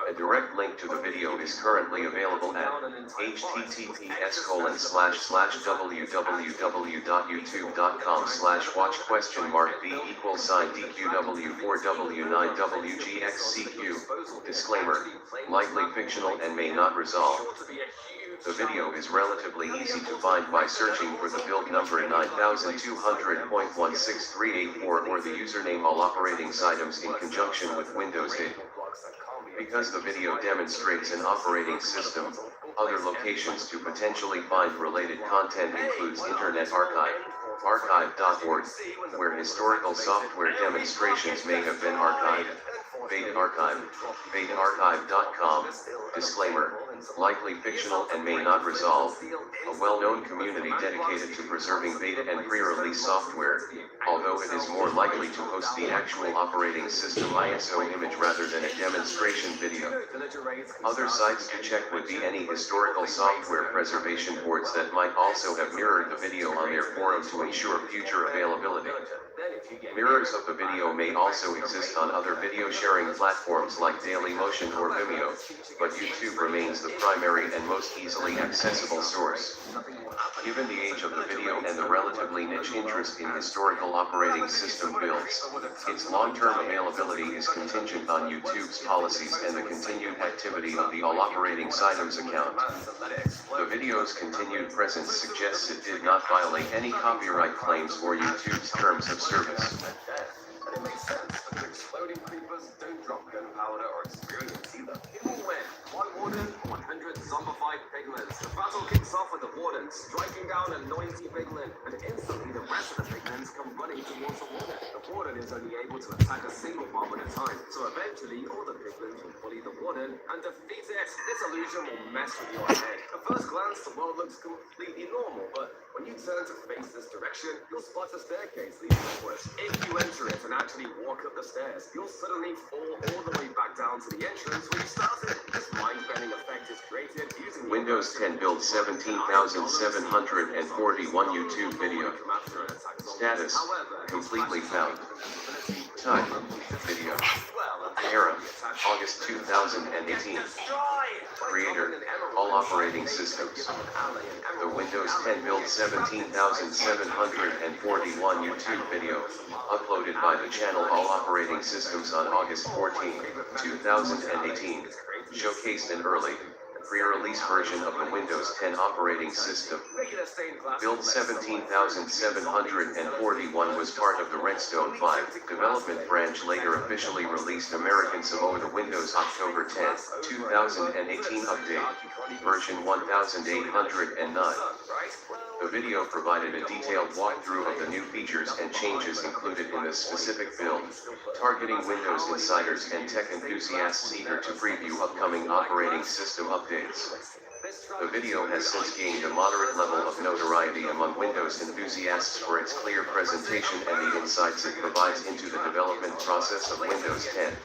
A: A direct link to the video is currently available at https://www.youtube.com/watchDQW4W9WGXCQ. Disclaimer: likely fictional and may not resolve. The video is relatively easy to find by searching for the build number 9200.16384 or the username All Operating Systems in conjunction with Windows 8. Because the video demonstrates an operating system, other locations to potentially find related content includes Internet Archive, archive.org, where historical software demonstrations may have been archived, Beta Archive, betaarchive.com, disclaimer, likely fictional and may not resolve, a well-known community dedicated to preserving beta and pre-release software, although it is more likely to host the actual operating system ISO image rather than a demonstration video. Other sites to check would be any historical software preservation boards that might also have mirrored the video on their forum to ensure future availability. Mirrors of the video may also exist on other video sharing platforms like Dailymotion or Vimeo, but YouTube remains the primary and most easily accessible source. Given the age of the video and the relatively niche interest in historical operating system builds, its long-term availability is contingent on YouTube's policies and the continued activity of the All Operating Systems account. The video's continued presence suggests it did not violate any copyright claims or YouTube's terms of service.
C: And it makes sense, because exploding creepers don't drop gunpowder or experience either. It will win. One warden, 100 zombified piglins. The battle kicks off with the warden striking down a noisy piglin, and instantly the rest of the piglins come running towards the warden. The warden is only able to attack a single mob at a time, so eventually all the piglins will bully the warden and defeat it. This illusion will mess with your head. At first glance, the world looks completely normal, but when you turn to face this direction, you'll spot a staircase leading upwards. If you enter it and actually walk up the stairs, you'll suddenly fall all the way back down to the entrance where you started. This mind-bending effect is created using
A: Windows 10 build 17,741 YouTube video. Status: completely found. Type: video. Era: August 2018. Creator: All Operating Systems. The Windows 10 build 17,741 YouTube video, uploaded by the channel All Operating Systems on August 14, 2018, showcased an early, pre-release version of the Windows 10 operating system. Build 17,741 was part of the Redstone 5 development branch, later officially released American Samoa the Windows October 10, 2018 update, version 1809. The video provided a detailed walkthrough of the new features and changes included in the specific build, targeting Windows insiders and tech enthusiasts eager to preview upcoming operating system updates. The video has since gained a moderate level of notoriety among Windows enthusiasts for its clear presentation and the insights it provides into the development process of Windows 10.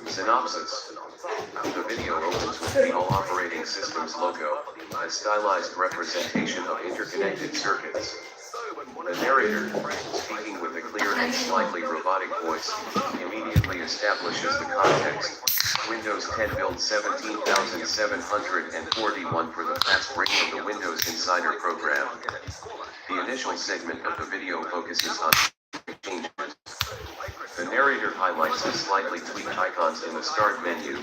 A: Synopsis: the video opens with the All Operating Systems logo, a stylized representation of interconnected circuits. The narrator, speaking with a clear and slightly robotic voice, immediately establishes the context. Windows 10 build 17,741 for the fast ring of the Windows Insider program. The initial segment of the video focuses on changes. The narrator highlights the slightly tweaked icons in the start menu,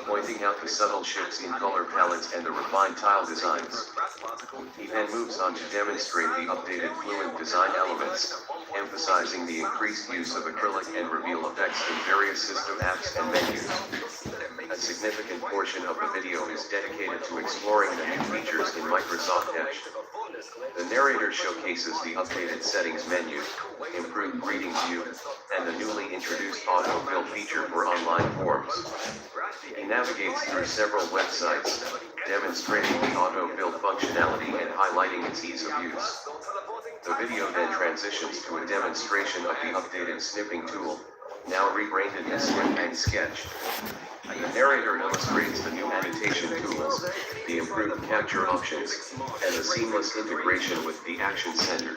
A: pointing out the subtle shifts in color palettes and the refined tile designs. He then moves on to demonstrate the updated Fluent design elements, emphasizing the increased use of acrylic and reveal effects in various system apps and menus. A significant portion of the video is dedicated to exploring the new features in Microsoft Edge. The narrator showcases the updated settings menu, improved reading view, and the newly introduced autofill feature for online forms. He navigates through several websites, demonstrating the autofill functionality and highlighting its ease of use. The video then transitions to a demonstration of the updated snipping tool, now rebranded as Snip and Sketch. The narrator illustrates the new annotation tools, the improved capture options, and the seamless integration with the Action Center.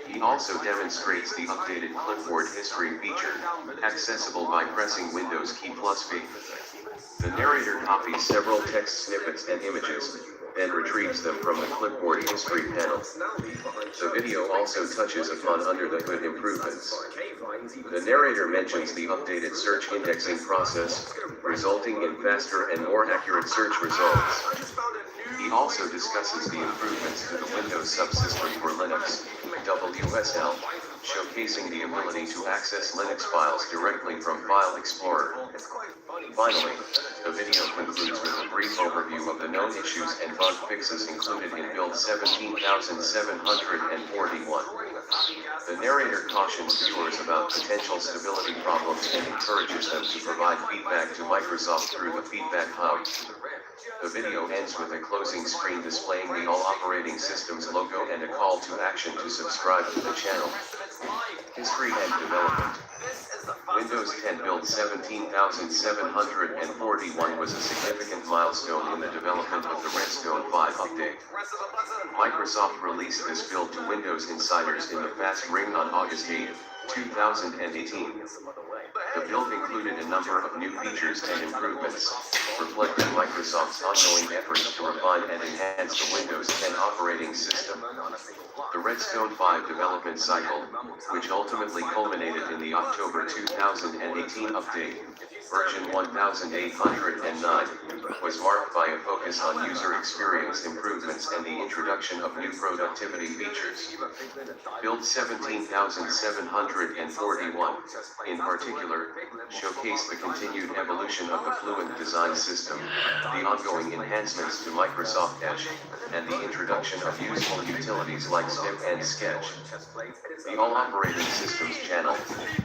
A: He also demonstrates the updated clipboard history feature, accessible by pressing Windows key +V. The narrator copies several text snippets and images, then retrieves them from the clipboard history panel. The video also touches upon under-the-hood improvements. The narrator mentions the updated search indexing process, resulting in faster and more accurate search results. He also discusses the improvements to the Windows subsystem for Linux, WSL, showcasing the ability to access Linux files directly from File Explorer. Finally, the video concludes with a brief overview of the known issues and bug fixes included in Build 17,741. The narrator cautions viewers about potential stability problems and encourages them to provide feedback to Microsoft through the Feedback Hub. The video ends with a closing screen displaying the All Operating Systems logo and a call to action to subscribe to the channel. History and development. Windows 10 build 17,741 was a significant milestone in the development of the Redstone 5 update. Microsoft released this build to Windows insiders in the fast ring on August 8, 2018. The build included a number of new features and improvements, reflecting Microsoft's ongoing efforts to refine and enhance the Windows 10 operating system. The Redstone 5 development cycle, which ultimately culminated in the October 2018 update, version 1809, was marked by a focus on user experience improvements and the introduction of new productivity features. Build 17,741, in particular, showcased the continued evolution of the Fluent design system, the ongoing enhancements to Microsoft Edge, and the introduction of useful utilities like Snip and Sketch. The All Operating Systems channel,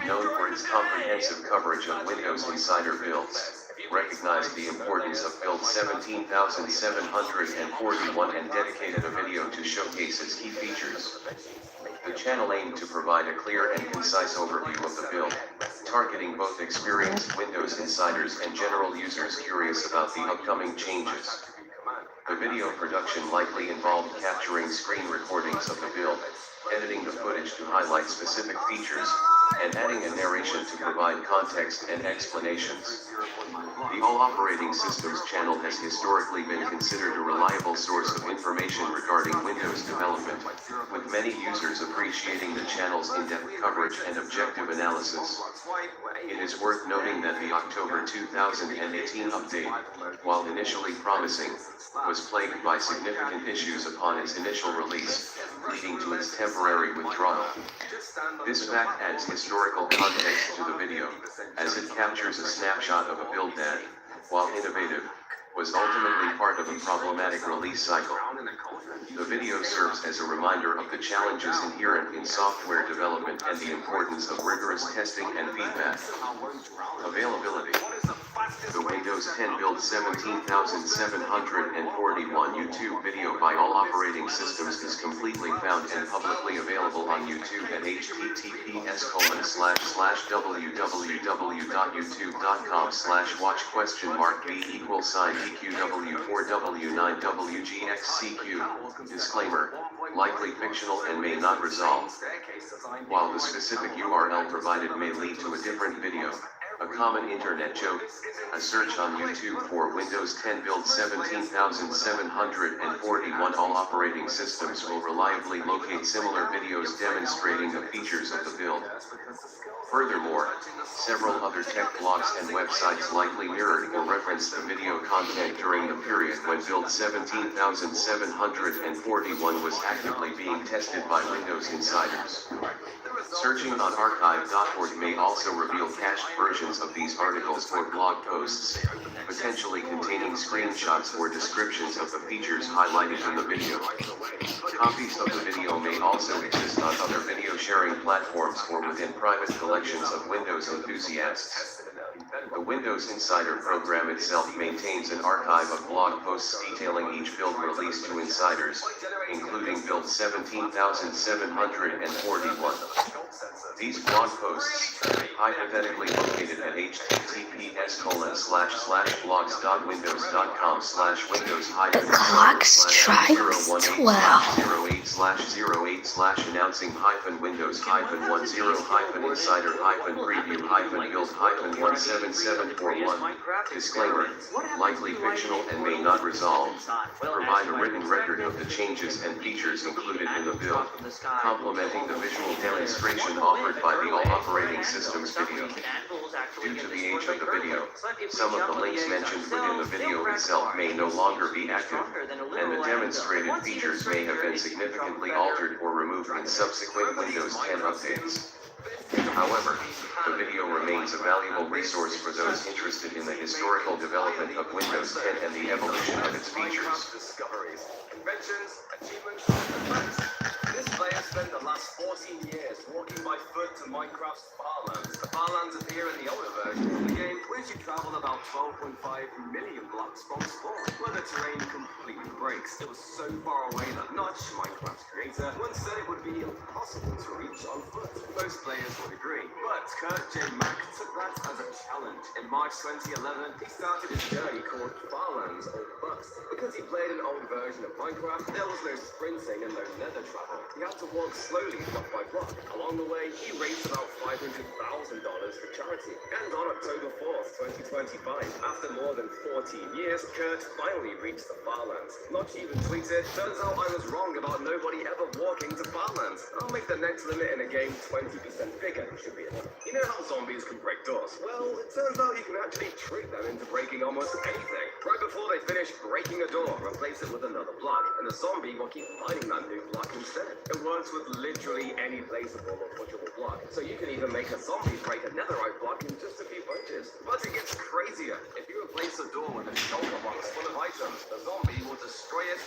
A: known for its comprehensive coverage of Windows Insider builds, recognized the importance of Build 17,741 and dedicated a video to showcase its key features. The channel aimed to provide a clear and concise overview of the build, targeting both experienced Windows insiders and general users curious about the upcoming changes. The video production likely involved capturing screen recordings of the build, editing the footage to highlight specific features, and adding a narration to provide context and explanations. The All Operating Systems channel has historically been considered a reliable source of information regarding Windows development, with many users appreciating the channel's in-depth coverage and objective analysis. It is worth noting that the October 2018 update, while initially promising, was plagued by significant issues upon its initial release, leading to its temporary withdrawal. This fact adds historical context to the video, as it captures a snapshot of a build that, while innovative, was ultimately part of a problematic release cycle. The video serves as a reminder of the challenges inherent in software development and the importance of rigorous testing and feedback. Availability. The Windows 10 build 17,741 YouTube video by All Operating Systems is completely found and publicly available on YouTube at https://www.youtube.com/watch?b=BQW4W9WGXCQ. Disclaimer: likely fictional and may not resolve. While the specific URL provided may lead to a different video, a common internet joke, a search on YouTube for Windows 10 build 17,741 all operating systems will reliably locate similar videos demonstrating the features of the build. Furthermore, several other tech blogs and websites likely mirrored or referenced the video content during the period when build 17,741 was actively being tested by Windows insiders. Searching on archive.org may also reveal cached versions of these articles or blog posts, potentially containing screenshots or descriptions of the features highlighted in the video. Copies of the video may also exist on other video sharing platforms or within private collections of Windows enthusiasts. The Windows Insider program itself maintains an archive of blog posts detailing each build released to insiders, including build 17,741. These blog posts, hypothetically located at https://blogs.windows.com/windows
B: The clock strikes
A: 12. Announcing -insider-preview-build-17741. Disclaimer, likely fictional and may not resolve. Provide a written record of the changes and features included in the build, complementing the visual demonstration offered by the all operating systems video. Due to the age of the video, some of the links mentioned within the video itself may no longer be active, and the demonstrated features may have been significantly altered or removed in subsequent Windows 10 updates. However, the video remains a valuable resource for those interested in the historical development of Windows 10 and the evolution of its features.
C: Discoveries, inventions, achievements, and facts. This player spent the last 14 years walking by foot to Minecraft's Farlands. The Farlands appear in the older version of the game, which you travel about 12.5 million blocks from spawn, where the terrain completely breaks. It was so far away that Notch, Minecraft's creator, once said it would be impossible to reach on foot. Most players would agree, but Kurt J. Mack took that as a challenge. In March 2011, he started his journey called Farlands or Bust. Because he played an old version of Minecraft, there was no sprinting and no nether travel. He had to walk slowly block by block. Along the way, he raised about $500,000 for charity. And on October 4th, 2025, after more than 14 years, Kurt finally reached the Farlands. Notch even tweeted, "Turns out I was wrong about nobody ever walking to Farlands. I'll make the next limit in a game 20% bigger, should be enough." You know how zombies can break doors? Well, it turns out you can actually trick them into breaking almost anything. Right before they finish breaking a door, replace it with another block, and the zombie will keep finding that new block instead. It works with literally any placeable or pushable block, so you can even make a zombie break a netherite block in just a few punches. But it gets crazier. If you replace a door with a shulker box full of items, the zombie will destroy it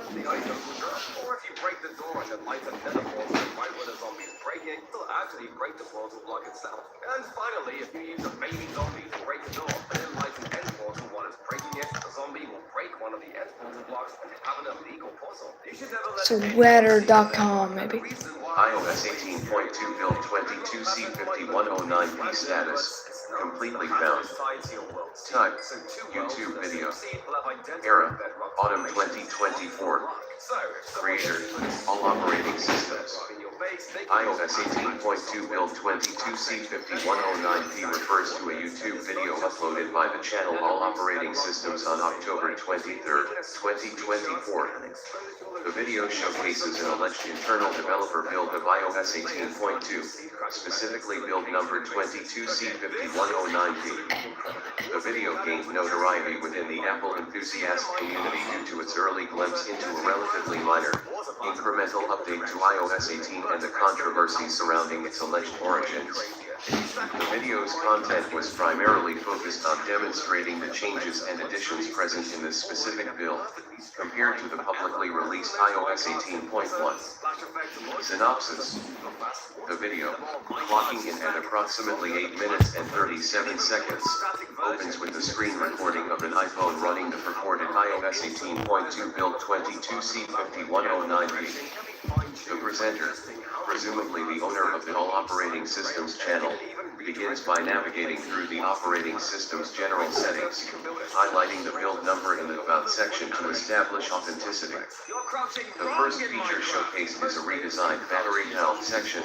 C: and the items will drop. Or if you break the door and then light a nether portal right where the zombie is breaking, it'll actually break the portal block itself. And finally, if you use a baby zombie to break a door and then light an end portal while it's breaking it, the zombie will break one of the end portal blocks and have an illegal puzzle. You should never let
B: Sweater.com, maybe.
A: iOS 18.2 build 22C5109P status. Completely found. Type. YouTube video. Era. Autumn 2024. Creator. All operating systems. iOS 18.2 build 22C5109P refers to a YouTube video uploaded by the channel All Operating Systems on October 23, 2024. The video showcases an alleged internal developer build of iOS 18.2, specifically build number 22C5109P. The video gained notoriety within the Apple enthusiast community due to its early glimpse into a relatively minor, incremental update to iOS 18 and the controversy surrounding its alleged origins. The video's content was primarily focused on demonstrating the changes and additions present in this specific build, compared to the publicly released iOS 18.1. Synopsis. The video, clocking in at approximately 8 minutes and 37 seconds, opens with the screen recording of an iPhone running the purported iOS 18.2 build 22C5109P. The presenter, presumably the owner of the All Operating Systems channel, begins by navigating through the operating system's general settings, highlighting the build number in the About section to establish authenticity. The first feature showcased is a redesigned battery health section,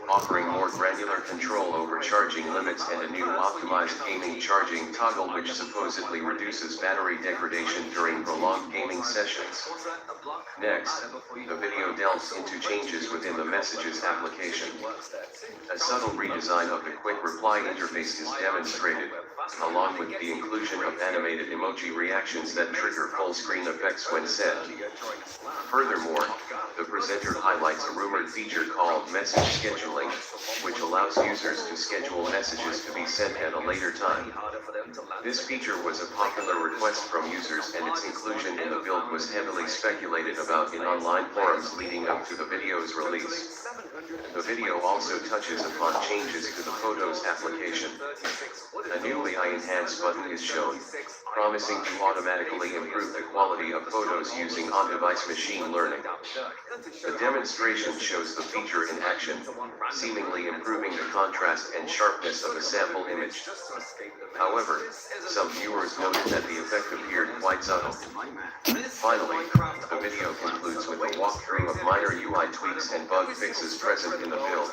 A: offering more granular control over charging limits and a new optimized gaming charging toggle which supposedly reduces battery degradation during prolonged gaming sessions. Next, the video delves into changes within the Messages application. A subtle redesign of the quick reply interface is demonstrated, along with the inclusion of animated emoji reactions that trigger full screen effects when set. Furthermore, the presenter highlights a rumored feature called Message Scheduling, which allows users to schedule messages to be sent at a later time. This feature was a popular request from users and its inclusion in the build was heavily speculated about in online forums leading up to the video's release. The video also touches upon changes to the Photos application. A new AI Enhance button is shown, promising to automatically improve the quality of photos using on-device machine learning. The demonstration shows the feature in action, seemingly improving the contrast and sharpness of a sample image. However, some viewers noted that the effect appeared quite subtle. Finally, the video concludes with a walkthrough of minor UI tweaks and bug fixes present in the build,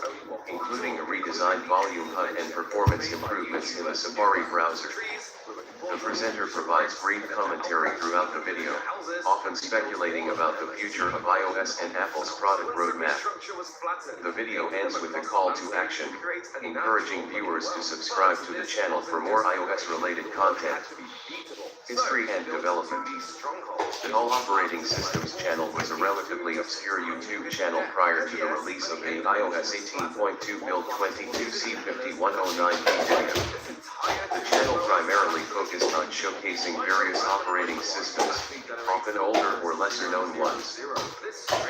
A: including a redesigned volume HUD and performance improvements in the Safari browser. The presenter provides brief commentary throughout the video, often speculating about the future of iOS and Apple's product roadmap. The video ends with a call to action, encouraging viewers to subscribe to the channel for more iOS-related content. History and development. The All Operating Systems channel was a relatively obscure YouTube channel prior to the release of a iOS 18.2 build 22C5109B video. The channel primarily focused on showcasing various operating systems, often older or lesser-known ones.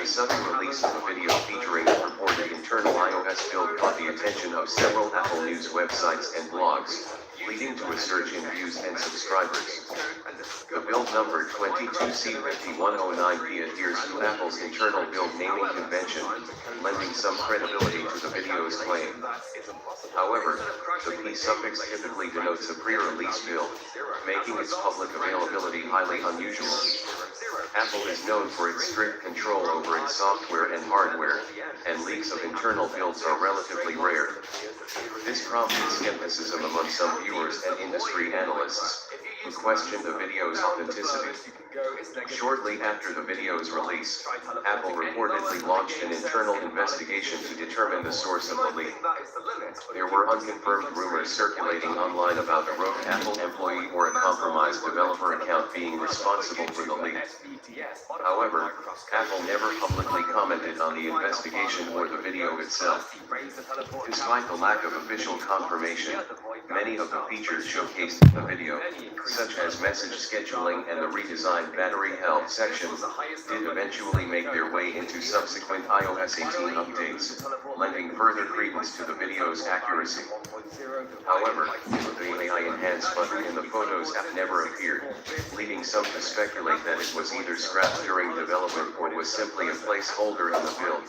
A: A sudden release of a video featuring the purported internal iOS build caught the attention of several Apple News websites and blogs, leading to a surge in views and subscribers. The build number 22C5109B adheres to Apple's internal build naming convention, lending some credibility to the video's claim. However, the P suffix typically denotes a pre-release build, making its public availability highly unusual. Apple is known for its strict control over its software and hardware, and leaks of internal builds are relatively rare. This prompted skepticism among some viewers and industry analysts, who questioned the video's authenticity. Shortly after the video's release, Apple reportedly launched an internal investigation to determine the source of the leak. There were unconfirmed rumors circulating online about a rogue Apple employee or a compromised developer account being responsible for the leak. However, Apple never publicly commented on the investigation or the video itself. Despite the lack of official confirmation, many of the features showcased in the video, such as message scheduling and the redesigned battery health section, did eventually make their way into subsequent iOS 18 updates, lending further credence to the video's accuracy. However, the AI Enhance button in the Photos app never appeared, leading some to speculate that it was either scrapped during development or was simply a placeholder in the build.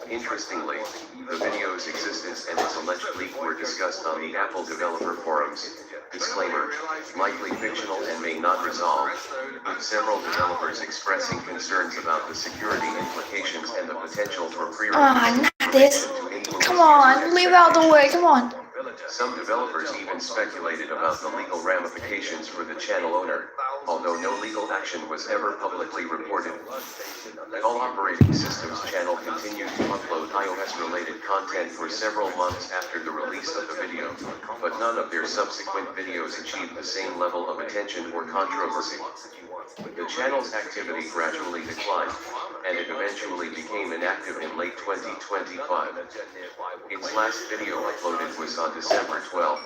A: Interestingly, the video's existence and its alleged leak were discussed on the Apple developer forums. Disclaimer, likely fictional and may not resolve, with several developers expressing concerns about the security implications and the potential for
B: Not this. Come on, leave out the way, come on.
A: Some developers even speculated about the legal ramifications for the channel owner, although no legal action was ever publicly reported. The All Operating Systems channel continued to upload iOS-related content for several months after the release of the video, but none of their subsequent videos achieved the same level of attention or controversy. The channel's activity gradually declined, and it eventually became inactive in late 2025. Its last video uploaded was on December 12,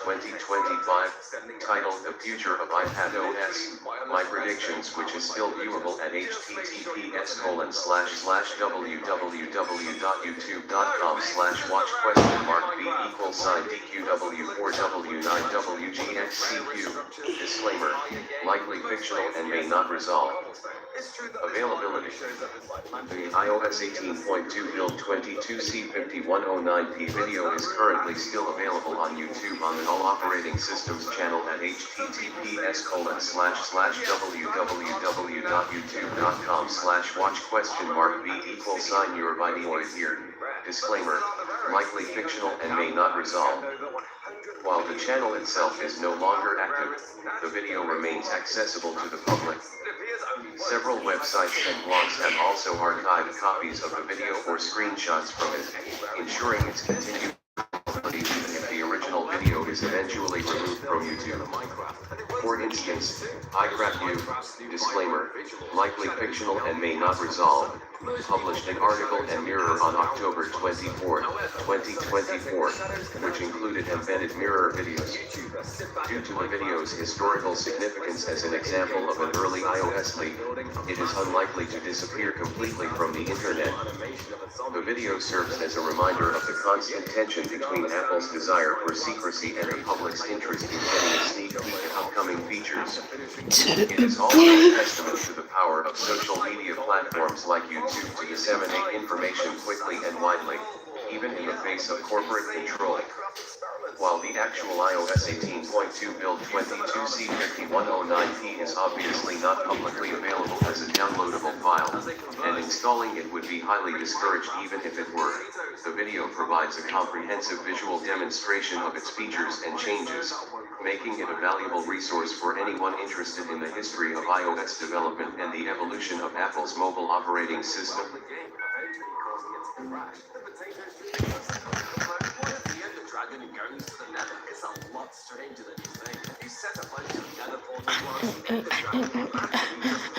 A: 2025, titled The Future of iPadOS, My Predictions, which is still viewable at https://www.youtube.com/watch?b=DQW4W9WGXCQ. This Disclaimer, likely fictional and may not resolve. Availability. The iOS 18.2 build 22C5109P video is currently still available on YouTube on the All Operating Systems channel at https://www.youtube.com/watch?v=sign your Disclaimer, likely fictional and may not resolve. While the channel itself is no longer active, the video remains accessible to the public. Several websites and blogs have also archived copies of the video or screenshots from it, ensuring its continued availability even if the original video is eventually removed from YouTube. For instance, iCraftU, disclaimer, likely fictional and may not resolve, published an article and Mirror on October 24, 2024, which included embedded Mirror videos. Due to the video's historical significance as an example of an early iOS leak, it is unlikely to disappear completely from the internet. The video serves as a reminder of the constant tension between Apple's desire for secrecy and the public's interest in getting a sneak peek at upcoming features. It is also a testament to the power of social media platforms like YouTube to disseminate information quickly and widely, even in the face of corporate control. While the actual iOS 18.2 build 22C5109P is obviously not publicly available as a downloadable file, and installing it would be highly discouraged even if it were, the video provides a comprehensive visual demonstration of its features and changes, making it a valuable resource for anyone interested in the history of iOS development and the evolution of Apple's mobile operating system.
C: Dragon goes to the nether. It's a lot stranger than you think. You set a bunch of nether portals once, and the dragon will actually just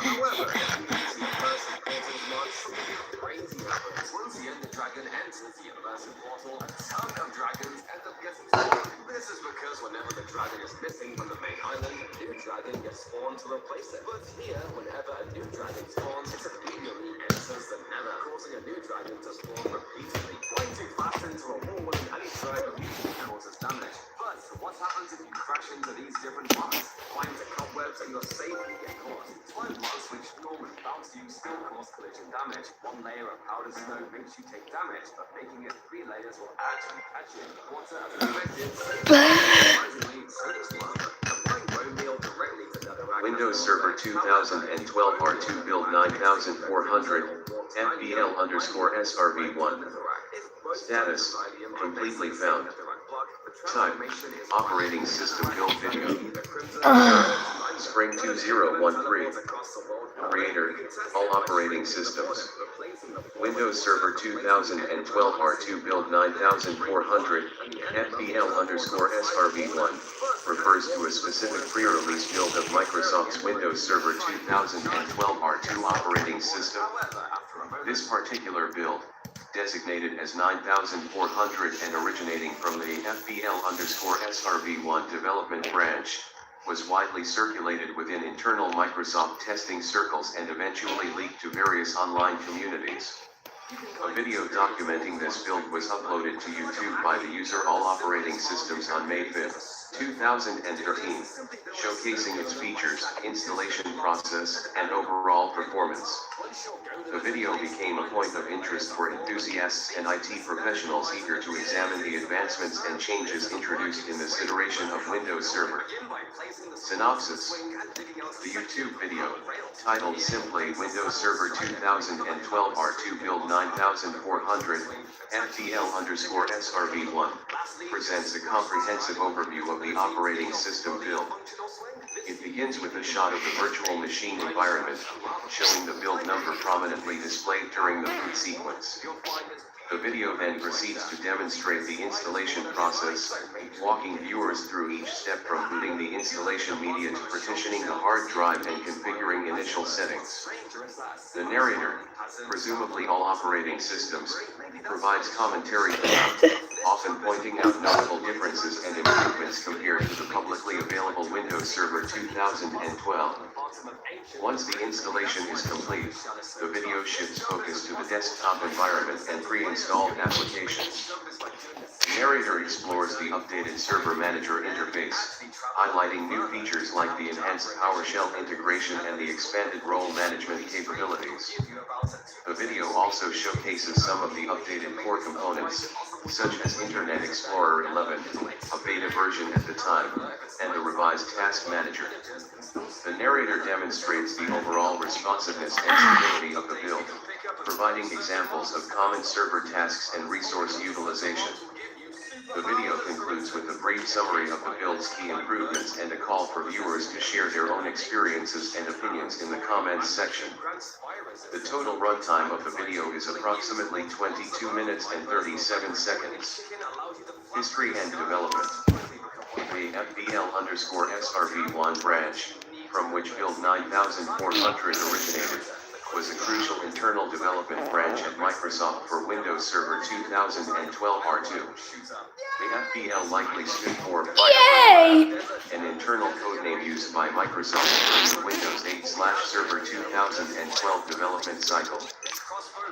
C: however, if you use the universal portals once, something crazy happens. Once the ender dragon enters the universal portal, a ton of dragons end up getting stuck. This is because whenever the dragon is missing from the main island, a new dragon gets spawned to replace it. But here, whenever a new dragon spawns, it immediately enters the nether, causing a new dragon to spawn repeatedly. Flying too fast into a wall and any thread immediately causes damage. But what happens if you crash into these different blocks? Flying to cobwebs and you're safe and get caught. 12 blocks which normally bounce you still cause collision damage. One layer of powdered snow makes you take damage, but making it 3 layers will actually catch you. Water as expected. Surprisingly, so does lava. Applying bone meal directly to nether
A: Windows Server 2012 R2 build 9400, FBL_SRV1. Status, completely found. Type, operating system build video. Spring 2013. Creator, all operating systems. Windows Server 2012 R2 build 9400, FBL_SRV1, refers to a specific pre-release build of Microsoft's Windows Server 2012 R2 operating system. This particular build, designated as 9400 and originating from the FBL_SRV1 development branch, was widely circulated within internal Microsoft testing circles and eventually leaked to various online communities. A video documenting this build was uploaded to YouTube by the user All Operating Systems on May 5, 2013, showcasing its features, installation process, and overall performance. The video became a point of interest for enthusiasts and IT professionals eager to examine the advancements and changes introduced in this iteration of Windows Server. Synopsis. The YouTube video, titled simply Windows Server 2012 R2 Build 9400, FBL_SRV1, presents a comprehensive overview of the operating system build. It begins with a shot of the virtual machine environment, showing the build number prominently displayed during the boot sequence. The video then proceeds to demonstrate the installation process, walking viewers through each step from booting the installation media to partitioning the hard drive and configuring initial settings. The narrator, presumably All Operating Systems, provides commentary throughout, often pointing out notable differences and improvements compared to the publicly available Windows Windows Server 2012. Once the installation is complete, the video shifts focus to the desktop environment and pre-installed applications. The narrator explores the updated Server Manager interface, highlighting new features like the enhanced PowerShell integration and the expanded role management capabilities. The video also showcases some of the updated core components, such as Internet Explorer 11, a beta version at the time, and the revised Task Manager. The narrator demonstrates the overall responsiveness and stability of the build, providing examples of common server tasks and resource utilization. The video concludes with a brief summary of the build's key improvements and a call for viewers to share their own experiences and opinions in the comments section. The total runtime of the video is approximately 22 minutes and 37 seconds. History and development. The FBL_SRV1 branch, from which Build 9400 originated, was a crucial internal development branch at Microsoft for Windows Server 2012 R2. The FBL likely stood for
B: Yay!
A: an internal codename used by Microsoft during the Windows 8/Server 2012 development cycle.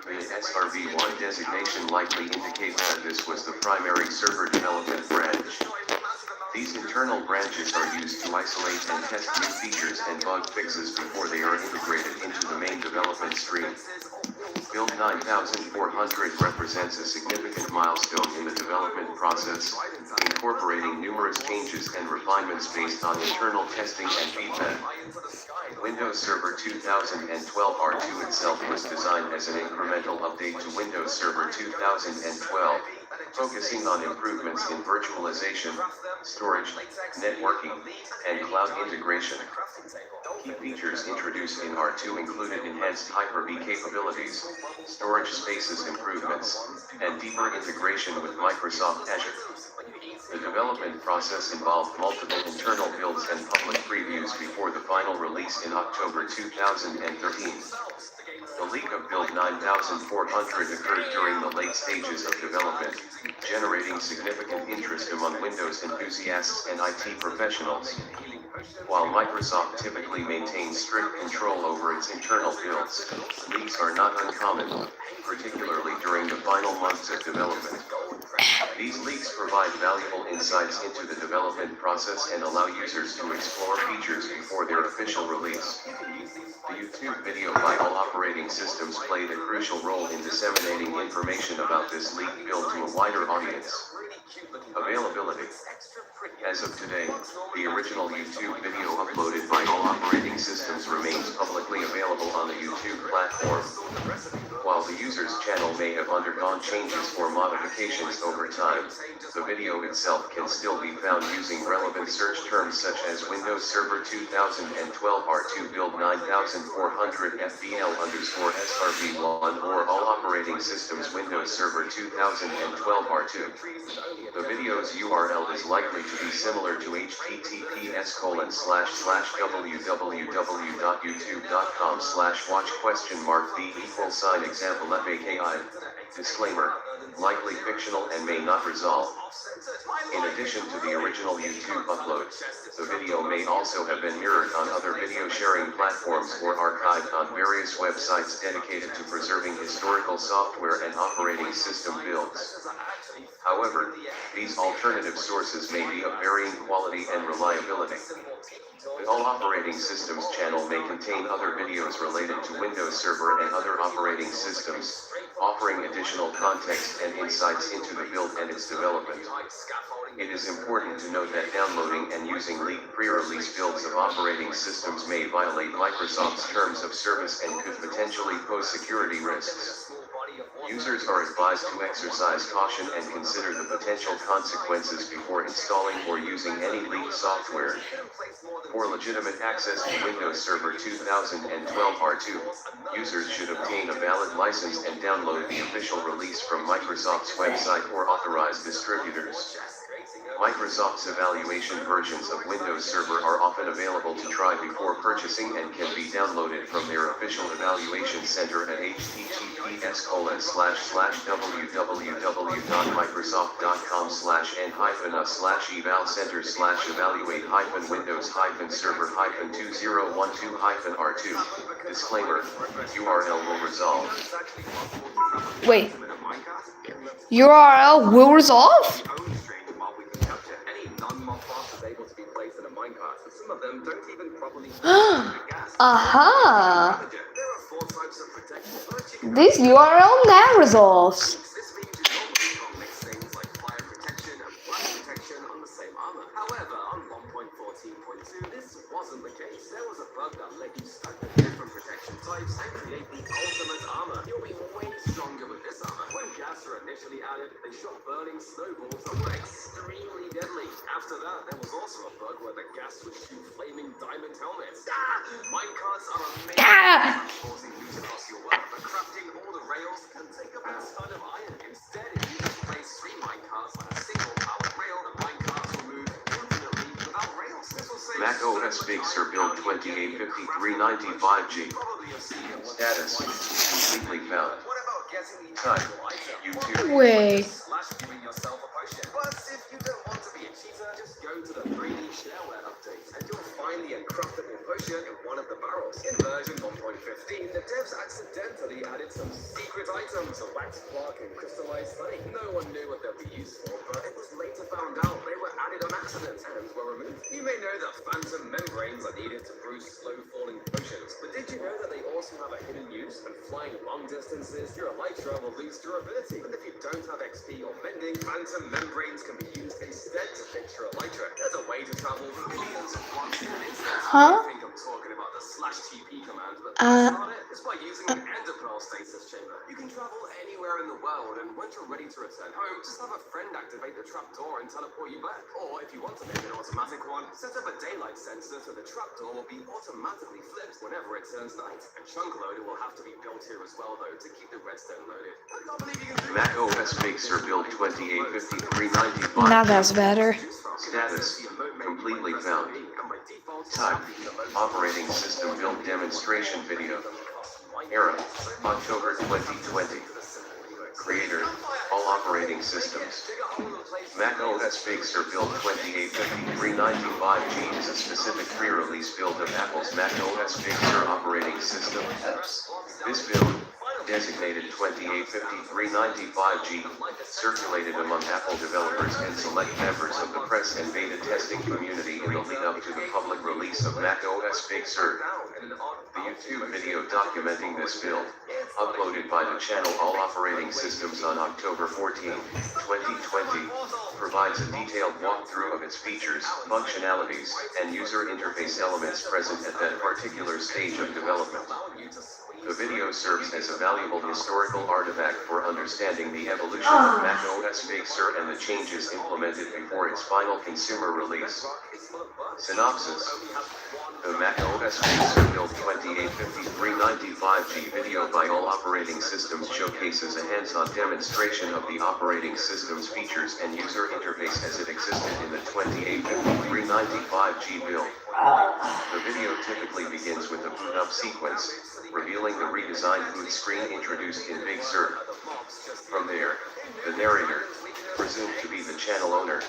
A: The SRV1 designation likely indicates that this was the primary server development branch. These internal branches are used to isolate and test new features and bug fixes before they are integrated into the main development stream. Build 9400 represents a significant milestone in the development process, incorporating numerous changes and refinements based on internal testing and feedback. Windows Server 2012 R2 itself was designed as an incremental update to Windows Server 2012, focusing on improvements in virtualization, storage, networking, and cloud integration. Key features introduced in R2 included enhanced Hyper-V capabilities, storage spaces improvements, and deeper integration with Microsoft Azure. The development process involved multiple internal builds and public previews before the final release in October 2013. The leak of Build 9400 occurred during the late stages of development, generating significant interest among Windows enthusiasts and IT professionals. While Microsoft typically maintains strict control over its internal builds, leaks are not uncommon, particularly during the final months of development. These leaks provide valuable insights into the development process and allow users to explore features before their official release. The YouTube video by all operating systems played a crucial role in disseminating information about this leaked build to a wider audience. Availability. As of today, the original YouTube video uploaded by all operating systems remains publicly available on the YouTube platform. While the user's channel may have undergone changes or modifications over time, the video itself can still be found using relevant search terms such as Windows Server 2012 R2 Build 9400 FBL_SRV1 or all operating systems Windows Server 2012 R2. The video's URL is likely to be similar to https://www.youtube.com/watch?the=example_faki. Disclaimer: likely fictional and may not resolve. In addition to the original YouTube upload, the video may also have been mirrored on other video sharing platforms or archived on various websites dedicated to preserving historical software and operating system builds. However, these alternative sources may be of varying quality and reliability. The All Operating Systems channel may contain other videos related to Windows Server and other operating systems, offering additional context and insights into the build and its development. It is important to note that downloading and using leaked pre-release builds of operating systems may violate Microsoft's terms of service and could potentially pose security risks. Users are advised to exercise caution and consider the potential consequences before installing or using any leaked software. For legitimate access to Windows Server 2012 R2, users should obtain a valid license and download the official release from Microsoft's website or authorized distributors. Microsoft's evaluation versions of Windows Server are often available to try before purchasing and can be downloaded from their official evaluation center at https://www.microsoft.com/n-us/eval-center/evaluate-windows-server-2012-r2. Disclaimer: URL will resolve.
B: Wait. URL will resolve? Aha! This URL now resolves.
C: This means you normally can't mix things like fire protection and blast protection on the same armor. However, on 1.14.2, this wasn't the case. There was a bug that let you stack the different protection types and create the ultimate armor. You'll be way stronger with this armor. When gas were initially added, they shot burning snowballs that were extremely deadly. After that, there was also a bug where the gas would shoot flaming diamond helmets. Minecarts are amazing at forcing loot across your world, but crafting all the rails can take up a ton of iron. Instead, if you just place 3 minecarts on a single powered rail, the minecarts will move infinitely without rails. This will save
A: Mac OS Big Sur build 285395G. Status: completely found.
C: What about getting the
A: Type:
C: actual item?
A: YouTube.
B: Wait.
C: Slash giving yourself a potion. But if you don't want to be a cheater, just go to the 3D shareware update and you'll find the uncraftable potion in one of the barrels. In version 1.15, the devs accidentally added some secret items, a wax block and crystallized honey. No one knew what they'd be used for, but it was later found out they were added on accident and were removed. You may know that phantom membranes are needed to brew slow-falling potions, but did you know that they also have a hidden use? When flying long distances, your elytra will lose durability. And if you don't have XP or mending, phantom membranes can be used instead to fix your elytra. There's a way to travel millions of blocks in an instant.
B: Huh?
C: I think I'm talking about the /TP command, but that's not it. It's by using an enderpearl stasis chamber. You can travel anywhere in the world, and once you're ready to return home, just have a friend activate the trapdoor and teleport you back. Or if you want to make an automatic one, set up a daylight sensor so the trapdoor will be automatically flipped whenever it turns night. A chunk loader will have to be built here as well, though, to keep the redstone loaded. I can't believe you can do
A: Mac OS Big Sur build 285395G.
B: Now that's better.
A: Status: completely found. Type: operating system build demonstration video. Era: October 2020. Creator: all operating systems. Mac OS Big Sur build 285395G is a specific pre-release build of Apple's Mac OS Big Sur operating system. This build, designated 285395G, circulated among Apple developers and select members of the press and beta testing community in the lead-up to the public release of Mac OS Big Sur. The YouTube video documenting this build, uploaded by the channel All Operating Systems on October 14, 2020, provides a detailed walkthrough of its features, functionalities, and user interface elements present at that particular stage of development. The video serves as a valuable historical artifact for understanding the evolution of Mac OS Big Sur and the changes implemented before its final consumer release. Synopsis: the Mac OS Big Sur build 285395G video by All Operating Systems showcases a hands-on demonstration of the operating system's features and user interface as it existed in the 285395G build. The video typically begins with a boot-up sequence, revealing the redesigned boot screen introduced in Big Sur. From there, the narrator, presumed to be the channel owner,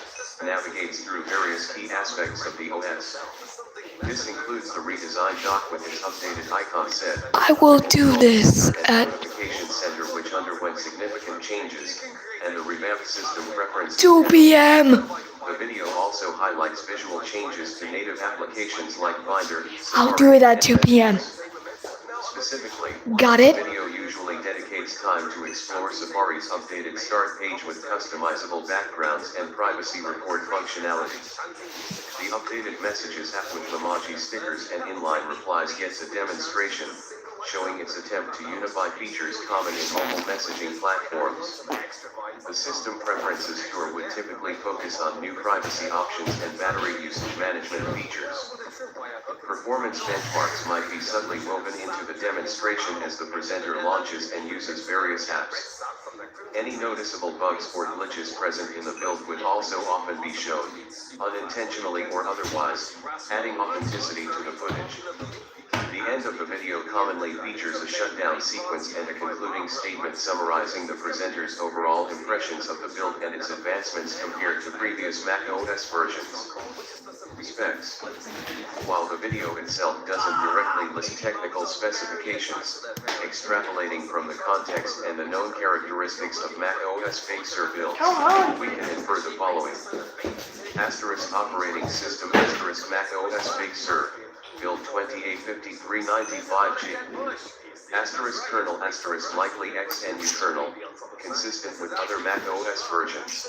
A: navigates through various key aspects of the OS. This includes the redesigned dock with its updated icon set.
B: I will do this
A: and
B: at
A: notification center which underwent significant changes, and the revamped system preference.
B: 2 p.m.
A: The video also highlights visual changes to native applications like Finder.
B: I'll do it at 2 p.m.
A: Specifically,
B: Got it?
A: the video usually dedicates time to explore Safari's updated start page with customizable backgrounds and privacy report functionality. The updated Messages app with emoji stickers and inline replies gets a demonstration, showing its attempt to unify features common in mobile messaging platforms. The System Preferences tour would typically focus on new privacy options and battery usage management features. Performance benchmarks might be subtly woven into the demonstration as the presenter launches and uses various apps. Any noticeable bugs or glitches present in the build would also often be shown, unintentionally or otherwise, adding authenticity to the footage. The end of the video commonly features a shutdown sequence and a concluding statement summarizing the presenter's overall impressions of the build and its advancements compared to previous macOS versions. Specs. While the video itself doesn't directly list technical specifications, extrapolating from the context and the known characteristics of macOS Big Sur builds, we can infer the following. Asterisk operating system asterisk macOS Big Sur, build 285395G. Asterisk kernel asterisk likely XNU kernel, consistent with other macOS versions.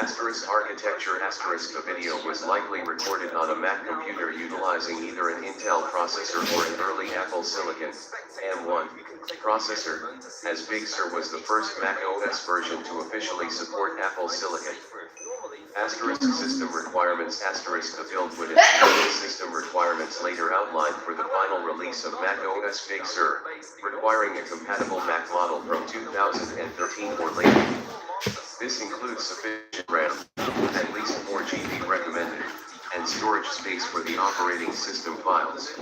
A: Asterisk architecture asterisk the video was likely recorded on a Mac computer utilizing either an Intel processor or an early Apple Silicon M1 processor, as Big Sur was the first macOS version to officially support Apple Silicon. Asterisk system requirements asterisk the build would include the system requirements later outlined for the final release of macOS Big Sur, requiring a compatible Mac model from 2013 or later. This includes sufficient RAM, at least 4 GB recommended, and storage space for the operating system files.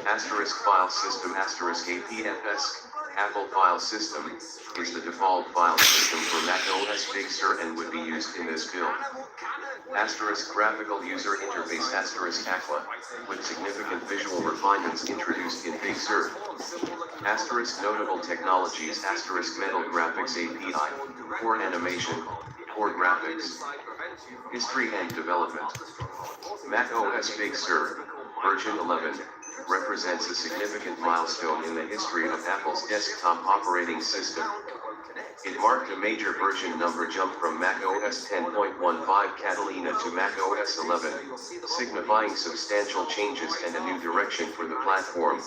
A: Asterisk file system asterisk APFS, Apple File System, is the default file system for macOS Big Sur and would be used in this build. Asterisk graphical user interface asterisk Aqua, with significant visual refinements introduced in Big Sur. Asterisk notable technologies asterisk Metal Graphics API, Core Animation, Core Graphics. History and development. macOS Big Sur, version 11, represents a significant milestone in the history of Apple's desktop operating system. It marked a major version number jump from macOS 10.15 Catalina to macOS 11, signifying substantial changes and a new direction for the platform.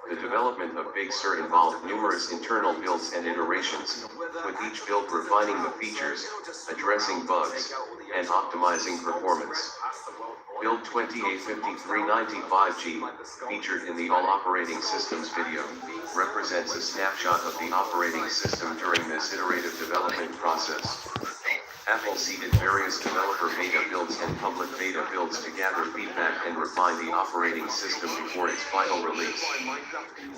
A: The development of Big Sur involved numerous internal builds and iterations, with each build refining the features, addressing bugs, and optimizing performance. Build 285395G, featured in the All Operating Systems video, represents a snapshot of the operating system during this iterative development process. Apple seeded various developer beta builds and public beta builds to gather feedback and refine the operating system before its final release.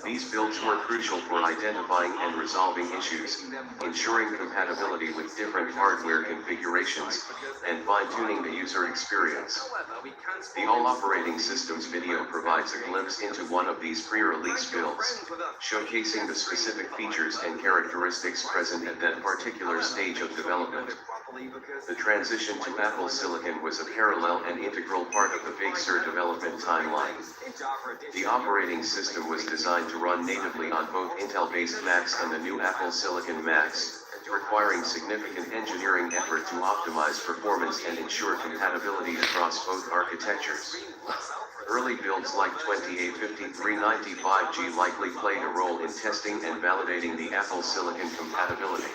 A: These builds were crucial for identifying and resolving issues, ensuring compatibility with different hardware configurations, and fine-tuning the user experience. The All Operating Systems video provides a glimpse into one of these pre-release builds, showcasing the specific features and characteristics present at that particular stage of development. The transition to Apple Silicon was a parallel and integral part of the Big Sur development timeline. The operating system was designed to run natively on both Intel-based Macs and the new Apple Silicon Macs, requiring significant engineering effort to optimize performance and ensure compatibility across both architectures. Early builds like 285395G likely played a role in testing and validating the Apple Silicon compatibility.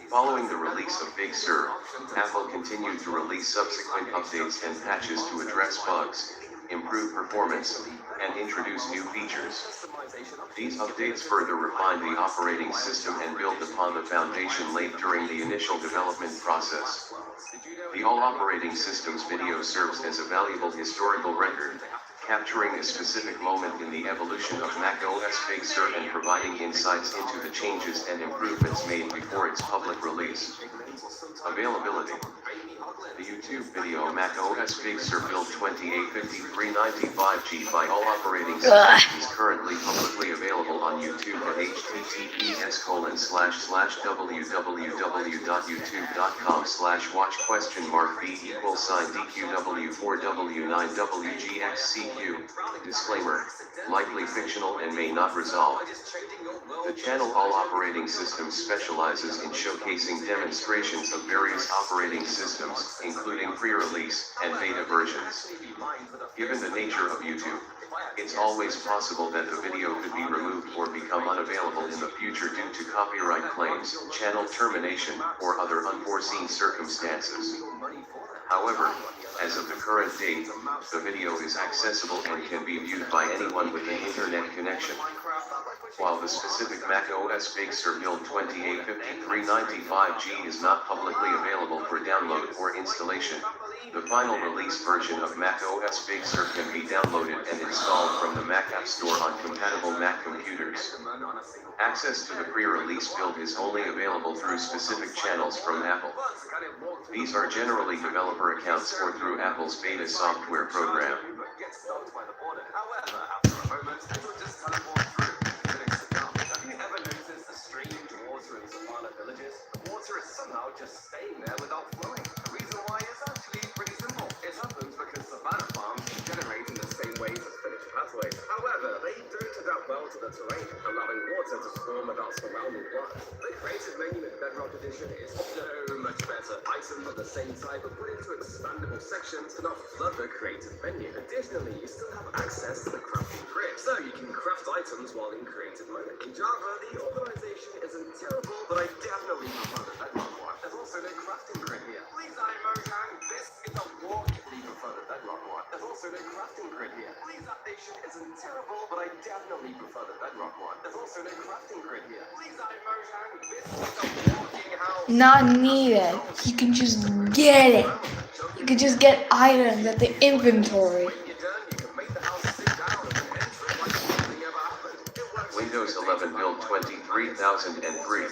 A: Following the release of Big Sur, Apple continued to release subsequent updates and patches to address bugs, improve performance, and introduce new features. These updates further refined the operating system and built upon the foundation laid during the initial development process. The All Operating Systems video serves as a valuable historical record, capturing a specific moment in the evolution of macOS Big Sur and providing insights into the changes and improvements made before its public release. Availability. The YouTube video macOS Big Sur build 285395G by All Operating Systems is currently publicly available on YouTube at https://www.youtube.com/watchquestionmark b=$DQW4W9WGXCQ. Disclaimer: likely fictional and may not resolve. The channel All Operating Systems specializes in showcasing demonstrations of various operating systems, including pre-release and beta versions. Given the nature of YouTube, it's always possible that the video could be removed or become unavailable in the future due to copyright claims, channel termination, or other unforeseen circumstances. However, as of the current date, the video is accessible and can be viewed by anyone with an internet connection. While the specific Mac OS Big Sur build 285395G is not publicly available for download or installation, the final release version of Mac OS Big Sur can be downloaded and installed from the Mac App Store on compatible Mac computers. Access to the pre-release build is only available through specific channels from Apple. These are generally developer accounts or through Apple's beta software program.
C: Water is somehow just staying there without flowing. The reason why is actually pretty simple. It happens because savanna farms generate in the same ways as finished pathways. However, they don't adapt well to the terrain, allowing water to storm without surrounding plants. The creative menu in Bedrock Edition is so much better. Items of the same type are put into expandable sections to not flood the creative menu. Additionally, you still have access to the crafting grid, so you can craft items while in creative mode. In Java, the organization isn't terrible, but I definitely prefer the Bedrock one. There's also no crafting grid here. Please, Mojang, this is a walk. I prefer the Bedrock one. There's also no crafting grid here. Please, that nation isn't terrible, but I definitely prefer the Bedrock one. There's also no crafting grid here. Please, Mojang, this is a walking house.
B: Not needed. You can just get it. You can just get items at the inventory.
A: Windows 11 build 23003.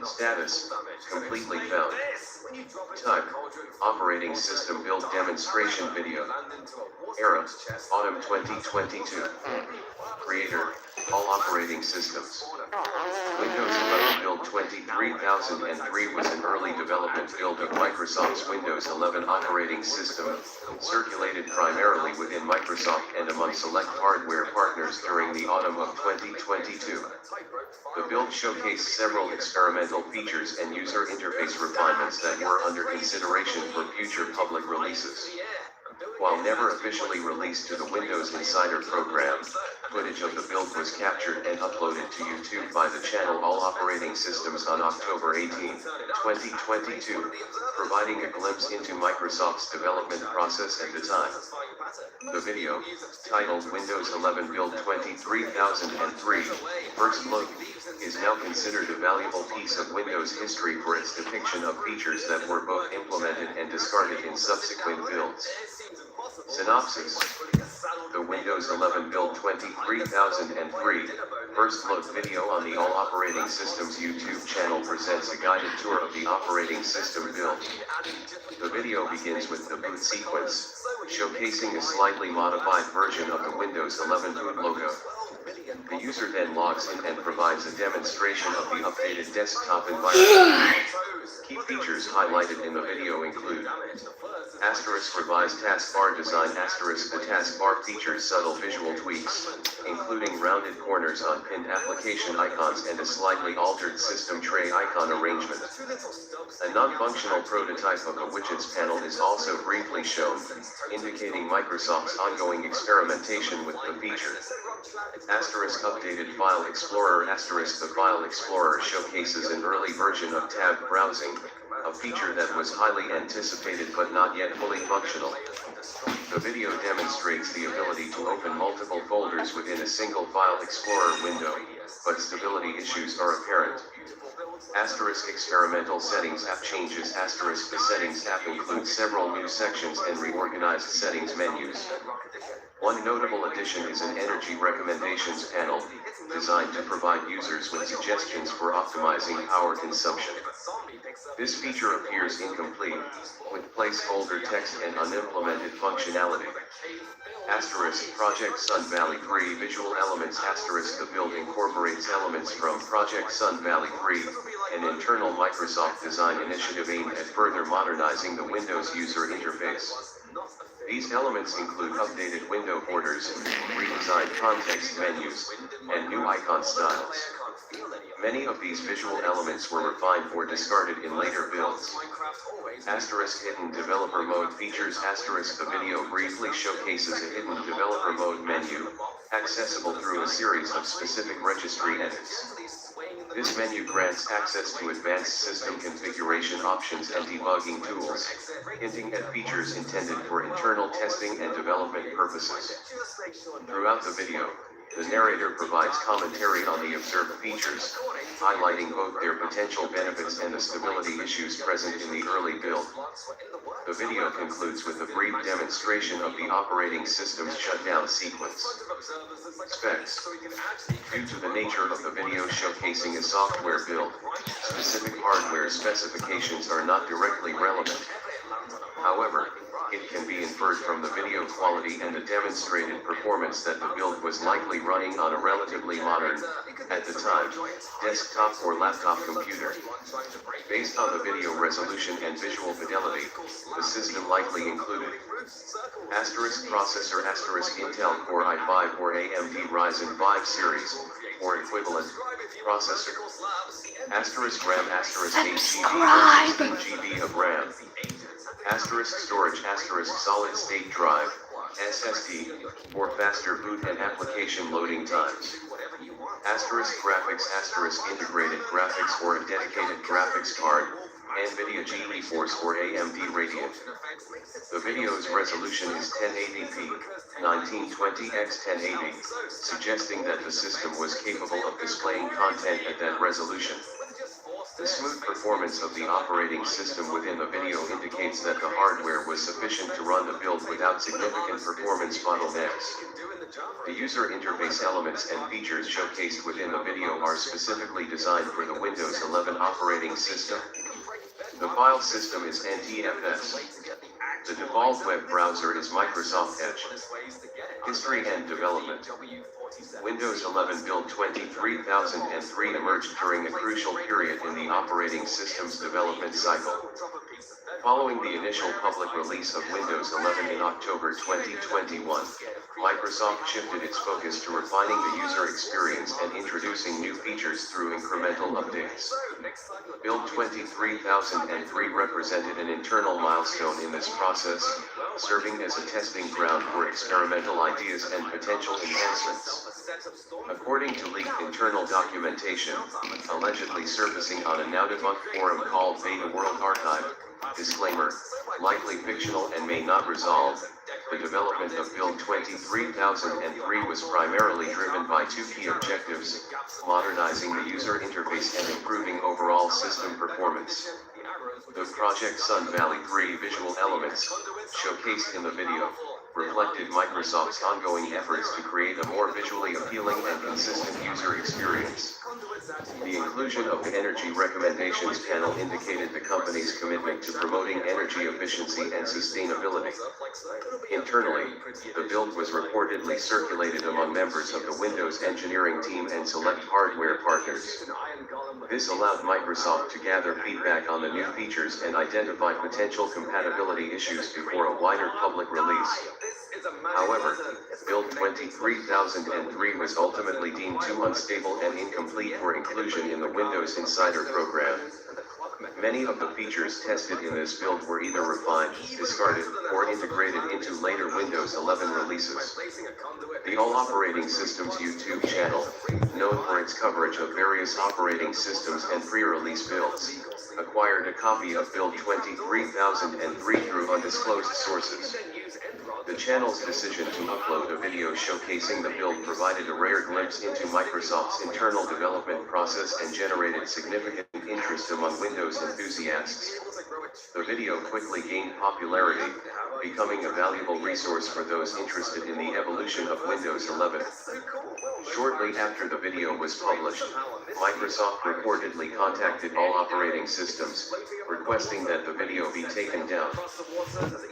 A: Status, completely found. Type, operating system build demonstration video. Era, autumn 2022. Creator, all operating systems. Windows 11 build 23003 was an early development build of Microsoft's Windows 11 operating system, circulated primarily within Microsoft and among select hardware partners during the autumn of 2022. The build showcased several experimental features and user interface refinements that were under consideration for future public releases. While never officially released to the Windows Insider program, footage of the build was captured and uploaded to YouTube by the channel All Operating Systems on October 18, 2022, providing a glimpse into Microsoft's development process at the time. The video, titled Windows 11 Build 23003, First Look, is now considered a valuable piece of Windows history for its depiction of features that were both implemented and discarded in subsequent builds. Synopsis: the Windows 11 Build 23003 First Look video on the All Operating Systems YouTube channel presents a guided tour of the operating system build. The video begins with the boot sequence, showcasing a slightly modified version of the Windows 11 boot logo. The user then logs in and provides a demonstration of the updated desktop environment. Key features highlighted in the video include: asterisk revised taskbar design, asterisk the taskbar features subtle visual tweaks, including rounded corners on pinned application icons and a slightly altered system tray icon arrangement. A non-functional prototype of the widgets panel is also briefly shown, indicating Microsoft's ongoing experimentation with the feature. Asterisk updated File Explorer, asterisk the File Explorer showcases an early version of tabbed browsing, a feature that was highly anticipated but not yet fully functional. The video demonstrates the ability to open multiple folders within a single File Explorer window, but stability issues are apparent. Asterisk experimental settings app changes, asterisk the settings app includes several new sections and reorganized settings menus. One notable addition is an energy recommendations panel, designed to provide users with suggestions for optimizing power consumption. This feature appears incomplete, with placeholder text and unimplemented functionality. Asterisk Project Sun Valley Free Visual Elements, asterisk the build incorporates elements from Project Sun Valley Free, an internal Microsoft design initiative aimed at further modernizing the Windows user interface. These elements include updated window borders, redesigned context menus, and new icon styles. Many of these visual elements were refined or discarded in later builds. Asterisk hidden developer mode features, asterisk the video briefly showcases a hidden developer mode menu, accessible through a series of specific registry edits. This menu grants access to advanced system configuration options and debugging tools, hinting at features intended for internal testing and development purposes. Throughout the video, the narrator provides commentary on the observed features, highlighting both their potential benefits and the stability issues present in the early build. The video concludes with a brief demonstration of the operating system's shutdown sequence. Specs. Due to the nature of the video showcasing a software build, specific hardware specifications are not directly relevant. However, it can be inferred from the video quality and the demonstrated performance that the build was likely running on a relatively modern, at the time, desktop or laptop computer. Based on the video resolution and visual fidelity, the system likely included asterisk processor asterisk Intel Core i5 or AMD Ryzen 5 series, or equivalent, processor, asterisk RAM asterisk 8 GB or 16 GB of RAM, asterisk storage asterisk solid state drive, SSD, for faster boot and application loading times. Asterisk graphics asterisk integrated graphics or a dedicated graphics card, NVIDIA GeForce or AMD Radeon. The video's resolution is 1080p, 1920x1080, suggesting that the system was capable of displaying content at that resolution. The smooth performance of the operating system within the video indicates that the hardware was sufficient to run the build without significant performance bottlenecks. The user interface elements and features showcased within the video are specifically designed for the Windows 11 operating system. The file system is NTFS. The default web browser is Microsoft Edge. History and development. Windows 11 Build 23003 emerged during a crucial period in the operating system's development cycle. Following the initial public release of Windows 11 in October 2021, Microsoft shifted its focus to refining the user experience and introducing new features through incremental updates. Build 23003 represented an internal milestone in this process, serving as a testing ground for experimental ideas and potential enhancements. According to leaked internal documentation, allegedly surfacing on a now-defunct forum called Beta World Archive, disclaimer, likely fictional and may not resolve, the development of Build 23003 was primarily driven by two key objectives: modernizing the user interface and improving overall system performance. The Project Sun Valley 3 visual elements, showcased in the video, reflected Microsoft's ongoing efforts to create a more visually appealing and consistent user experience. The inclusion of the Energy Recommendations panel indicated the company's commitment to promoting energy efficiency and sustainability. Internally, the build was reportedly circulated among members of the Windows engineering team and select hardware partners. This allowed Microsoft to gather feedback on the new features and identify potential compatibility issues before a wider public release. However, Build 23003 was ultimately deemed too unstable and incomplete for inclusion in the Windows Insider program. Many of the features tested in this build were either refined, discarded, or integrated into later Windows 11 releases. The All Operating Systems YouTube channel, known for its coverage of various operating systems and pre-release builds, acquired a copy of Build 23003 through undisclosed sources. The channel's decision to upload a video showcasing the build provided a rare glimpse into Microsoft's internal development process and generated significant interest among Windows enthusiasts. The video quickly gained popularity, becoming a valuable resource for those interested in the evolution of Windows 11. Shortly after the video was published, Microsoft reportedly contacted All Operating Systems, requesting that the video be taken down.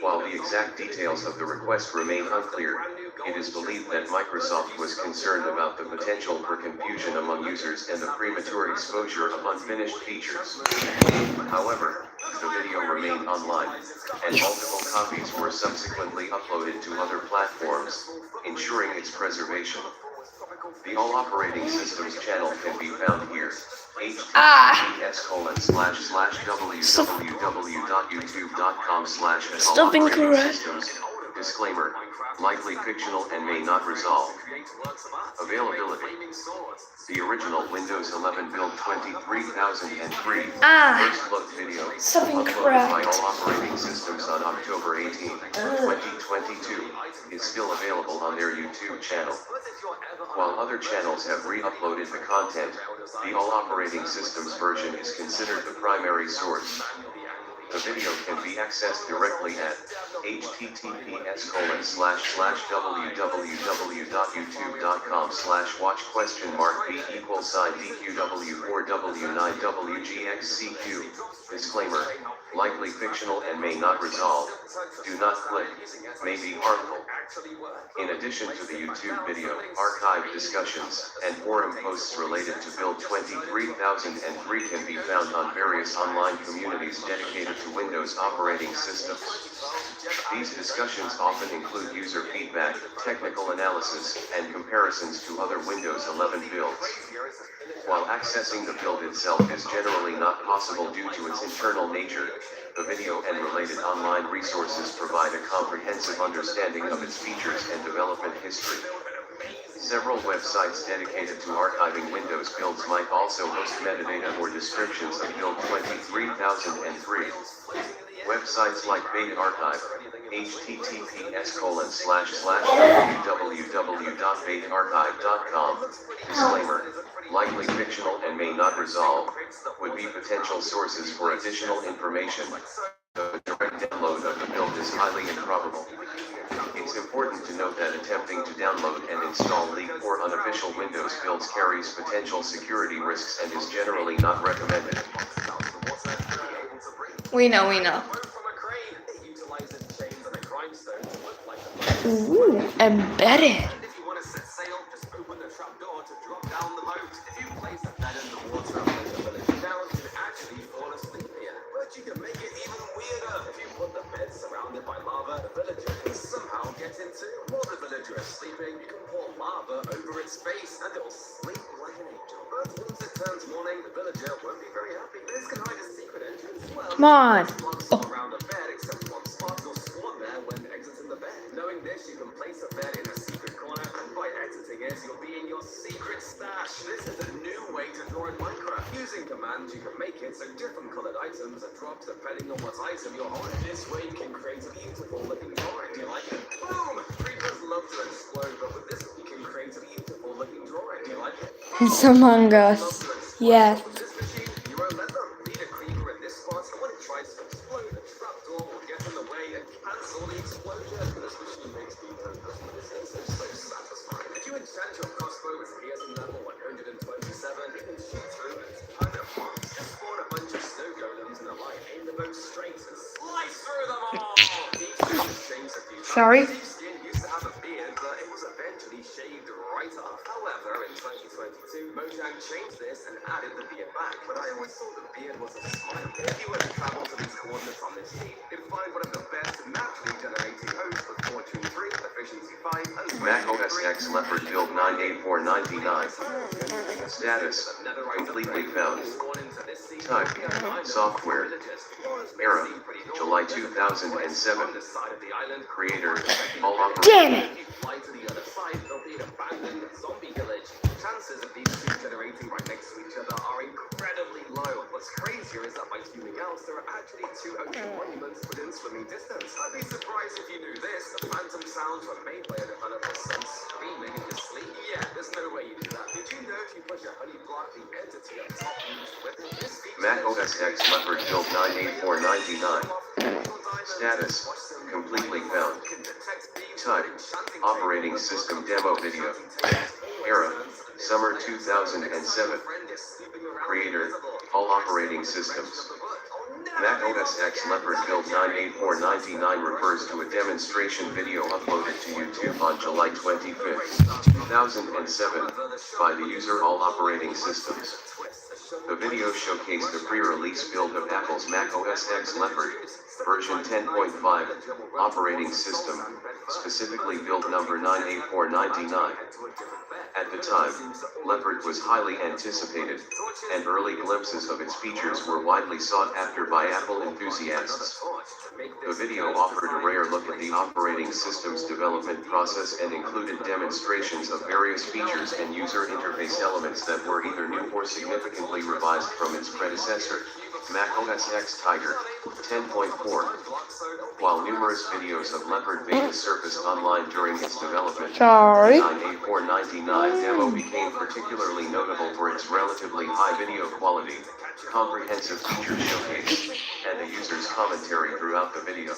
A: While the exact details of the request remain unclear, it is believed that Microsoft was concerned about the potential for confusion among users and the premature exposure of unfinished features. However, the video remained online, and multiple copies were subsequently uploaded to other platforms, ensuring its preservation. The All Operating Systems channel can be found here. https://www.youtube.com/all-operating-systems. Disclaimer, likely fictional and may not resolve. Availability. The original Windows 11 build 23003 first look video
B: Something
A: uploaded by
B: correct.
A: all operating systems on October 18, 2022 is still available on their YouTube channel. While other channels have re-uploaded the content, the all operating systems version is considered the primary source. The video can be accessed directly at https://www.youtube.com/watch?b=DQ4W9WGXCQ. Disclaimer, likely fictional and may not resolve. Do not click, may be harmful. In addition to the YouTube video, archive discussions, and forum posts related to Build 23003 can be found on various online communities dedicated to Windows operating systems. These discussions often include user feedback, technical analysis, and comparisons to other Windows 11 builds. While accessing the build itself is generally not possible due to its internal nature, the video and related online resources provide a comprehensive understanding of its features and development history. Several websites dedicated to archiving Windows builds might also host metadata or descriptions of Build 23003. Websites like Beta Archive, https://www.betaarchive.com. Disclaimer, likely fictional and may not resolve, would be potential sources for additional information. The direct download of the build is highly improbable. It's important to note that attempting to download and install leaked or unofficial Windows builds carries potential security risks and is generally not recommended.
B: We know. Ooh, embedded.
C: If you want to set sail, just open the trap door to drop down the boat. If you place a bed in the water and let the village down, you can actually fall asleep here. But you can make it even weirder. If you put the bed surrounded by lava, the villager can somehow get into. While the villager is sleeping, you can pour lava over its face and it'll sleep like an angel. But once it turns morning, the villager won't be very happy. This can hide a secret entrance as well.
B: Come on.
C: Around the bed, except one spot, you'll spawn there when exiting the bed. Knowing this, you can place a bed in a secret corner, and by exiting it, you'll be in your secret stash. This is a new way to draw in Minecraft. Using commands, you can make it so different colored items are dropped depending on what item you're on. This way, you can create a beautiful looking drawing. Do you like it? Boom! Creepers love to explode, but with this, you can create a beautiful looking drawing. Do you like it?
B: It's Among Us. Yes.
C: With this machine, you won't let them. Lead a creeper in this spot, and when it tries to explode, the trapdoor will get in the way and cancel the explosion. This machine makes me so satisfying. If you enchant your crossbow with piercing level 127, you can shoot through it. Kind of fun. Just spawn a bunch of snow golems in a line, aim the bow straight, and slice through them all.
B: Sorry?
C: Skin used to have a beard, but it was eventually shaved right off. However, in 2022, Mojang changed this and added the beard back. But I always thought the beard was a smile. If you were to travel to these coordinates on this sheet, you'd find one of the best naturally generating hosts with Fortune 3, Efficiency 5, and
A: Mac OS X Leopard build 98499. Status, completely found. Type, software. Era, July 2007. Creator, all
B: Damn it!
C: If you fly to the other side, there'll be an abandoned zombie village. Chances of these two generating right next to each other are incredibly low. What's crazier is that by zooming out, there are actually two ocean monuments within swimming distance. I'd be surprised if you knew this. The phantom sounds were made by a developer son screaming in his sleep. Yeah, there's no way you do that. Did you know if you push a honey block, the entity up top moves with it? This feature
A: Mac OS X Leopard build 98499. Status, completely found. Type, operating system demo video. Era, summer 2007. Creator, all operating systems. Mac OS X Leopard build 98499 refers to a demonstration video uploaded to YouTube on July 25, 2007, by the user All Operating Systems. The video showcased a pre-release build of Apple's Mac OS X Leopard, Version 10.5, operating system, specifically build number 98499. At the time, Leopard was highly anticipated, and early glimpses of its features were widely sought after by Apple enthusiasts. The video offered a rare look at the operating system's development process and included demonstrations of various features and user interface elements that were either new or significantly revised from its predecessor, Mac OS X Tiger 10.4. While numerous videos of Leopard beta surfaced online during its development,
B: Sorry.
A: the 98499 demo became particularly notable for its relatively high video quality, comprehensive feature showcase, and the user's commentary throughout the video.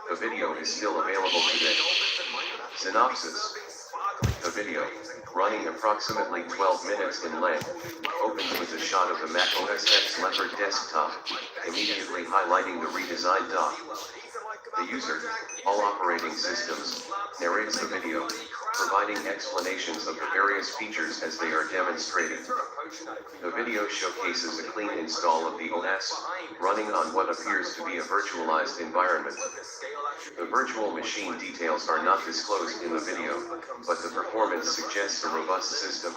A: The video is still available today. Synopsis. The video, running approximately 12 minutes in length, opens with a shot of the Mac OS X Leopard desktop, immediately highlighting the redesigned dock. The user, all operating systems, narrates the video, providing explanations of the various features as they are demonstrated. The video showcases a clean install of the OS, running on what appears to be a virtualized environment. The virtual machine details are not disclosed in the video, but the performance suggests a robust system.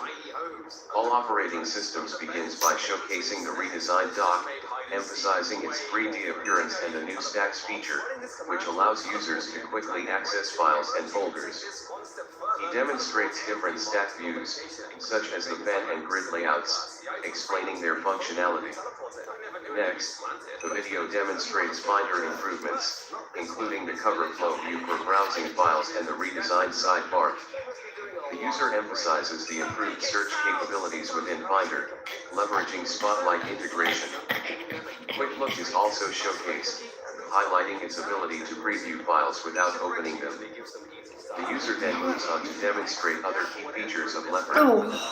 A: All operating systems begins by showcasing the redesigned dock, emphasizing its 3D appearance and the new Stacks feature, which allows users to quickly access files and folders. He demonstrates different stack views, such as the pen and grid layouts, explaining their functionality. Next, the video demonstrates Finder improvements, including the cover flow view for browsing files and the redesigned sidebar. The user emphasizes the improved search capabilities within Finder, leveraging Spotlight integration. Quick Look is also showcased, highlighting its ability to preview files without opening them. The user then moves on to demonstrate other key features of Leopard,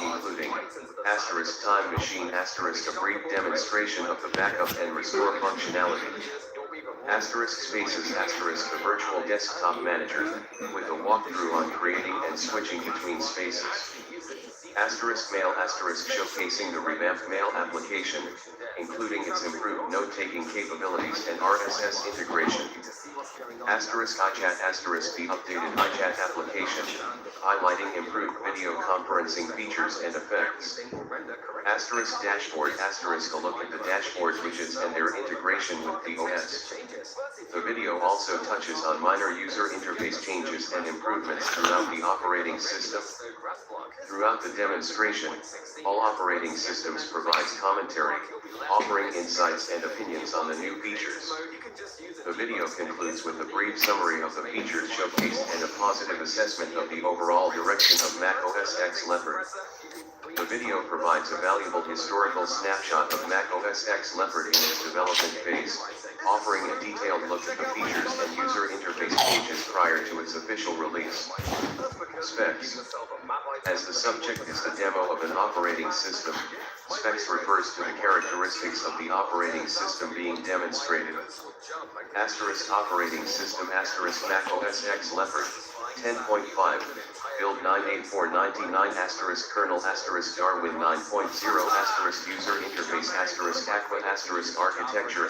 A: including *Time Machine*, a brief demonstration of the backup and restore functionality. *Spaces*, the virtual desktop manager, with a walkthrough on creating and switching between spaces. *Mail*, showcasing the revamped Mail application, including its improved note-taking capabilities and RSS integration. *iChat*, the updated iChat application, highlighting improved video conferencing features and effects. *Dashboard*, a look at the dashboard widgets and their integration with the OS. The video also touches on minor user interface changes and improvements throughout the operating system. Throughout the demonstration, all operating systems provides commentary, offering insights and opinions on the new features. The video concludes with a brief summary of the features showcased and a positive assessment of the overall direction of Mac OS X Leopard. The video provides a valuable historical snapshot of Mac OS X Leopard in its development phase, offering a detailed look at the features and user interface pages prior to its official release. Specs. As the subject is the demo of an operating system, specs refers to the characteristics of the operating system being demonstrated. Operating system Mac OS X Leopard 10.5, build 98499 kernel Darwin 9.0 user interface Aqua architecture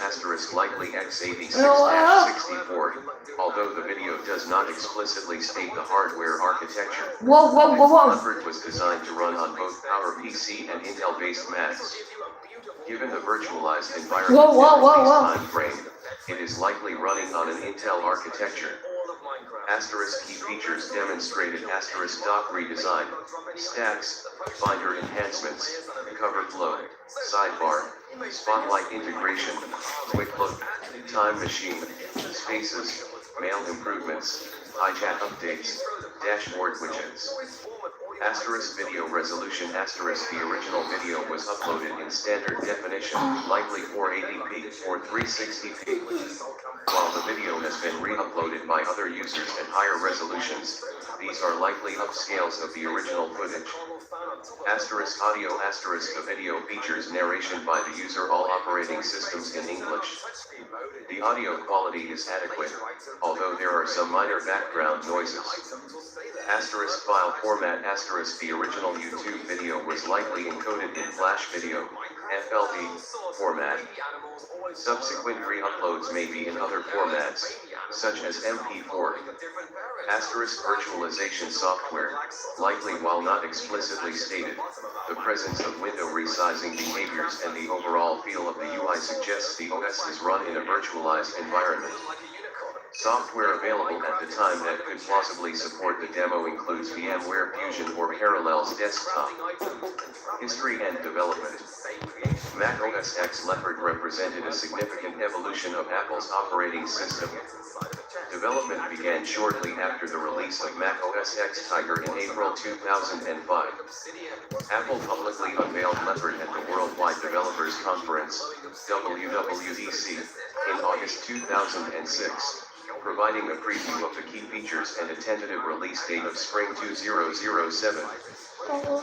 A: likely x86-64, although the video does not explicitly state the hardware architecture. Leopard was designed to run on both PowerPC and Intel-based Macs. Given the virtualized environment time frame, it is likely running on an Intel architecture. Key features demonstrated dock redesign, stacks, Finder enhancements, cover flow, sidebar, Spotlight integration, Quick Look, Time Machine, Spaces, Mail improvements, iChat updates, dashboard widgets. Video resolution the original video was uploaded in standard definition, likely 480p or 360p. While the video has been re-uploaded by other users at higher resolutions, these are likely upscales of the original footage. Audio the video features narration by the user, all operating systems in English. The audio quality is adequate, although there are some minor background noises. File format Asterisk the original YouTube video was likely encoded in Flash Video, FLV, format. Subsequent re-uploads may be in other formats, such as MP4. Asterisk virtualization software, likely while not explicitly stated, the presence of window resizing behaviors and the overall feel of the UI suggests the OS is run in a virtualized environment. Software available at the time that could plausibly support the demo includes VMware Fusion or Parallels Desktop. History and development. Mac OS X Leopard represented a significant evolution of Apple's operating system. Development began shortly after the release of Mac OS X Tiger in April 2005. Apple publicly unveiled Leopard at the Worldwide Developers Conference, WWDC, in August 2006. Providing a preview of the key features and a tentative release date of spring 2007.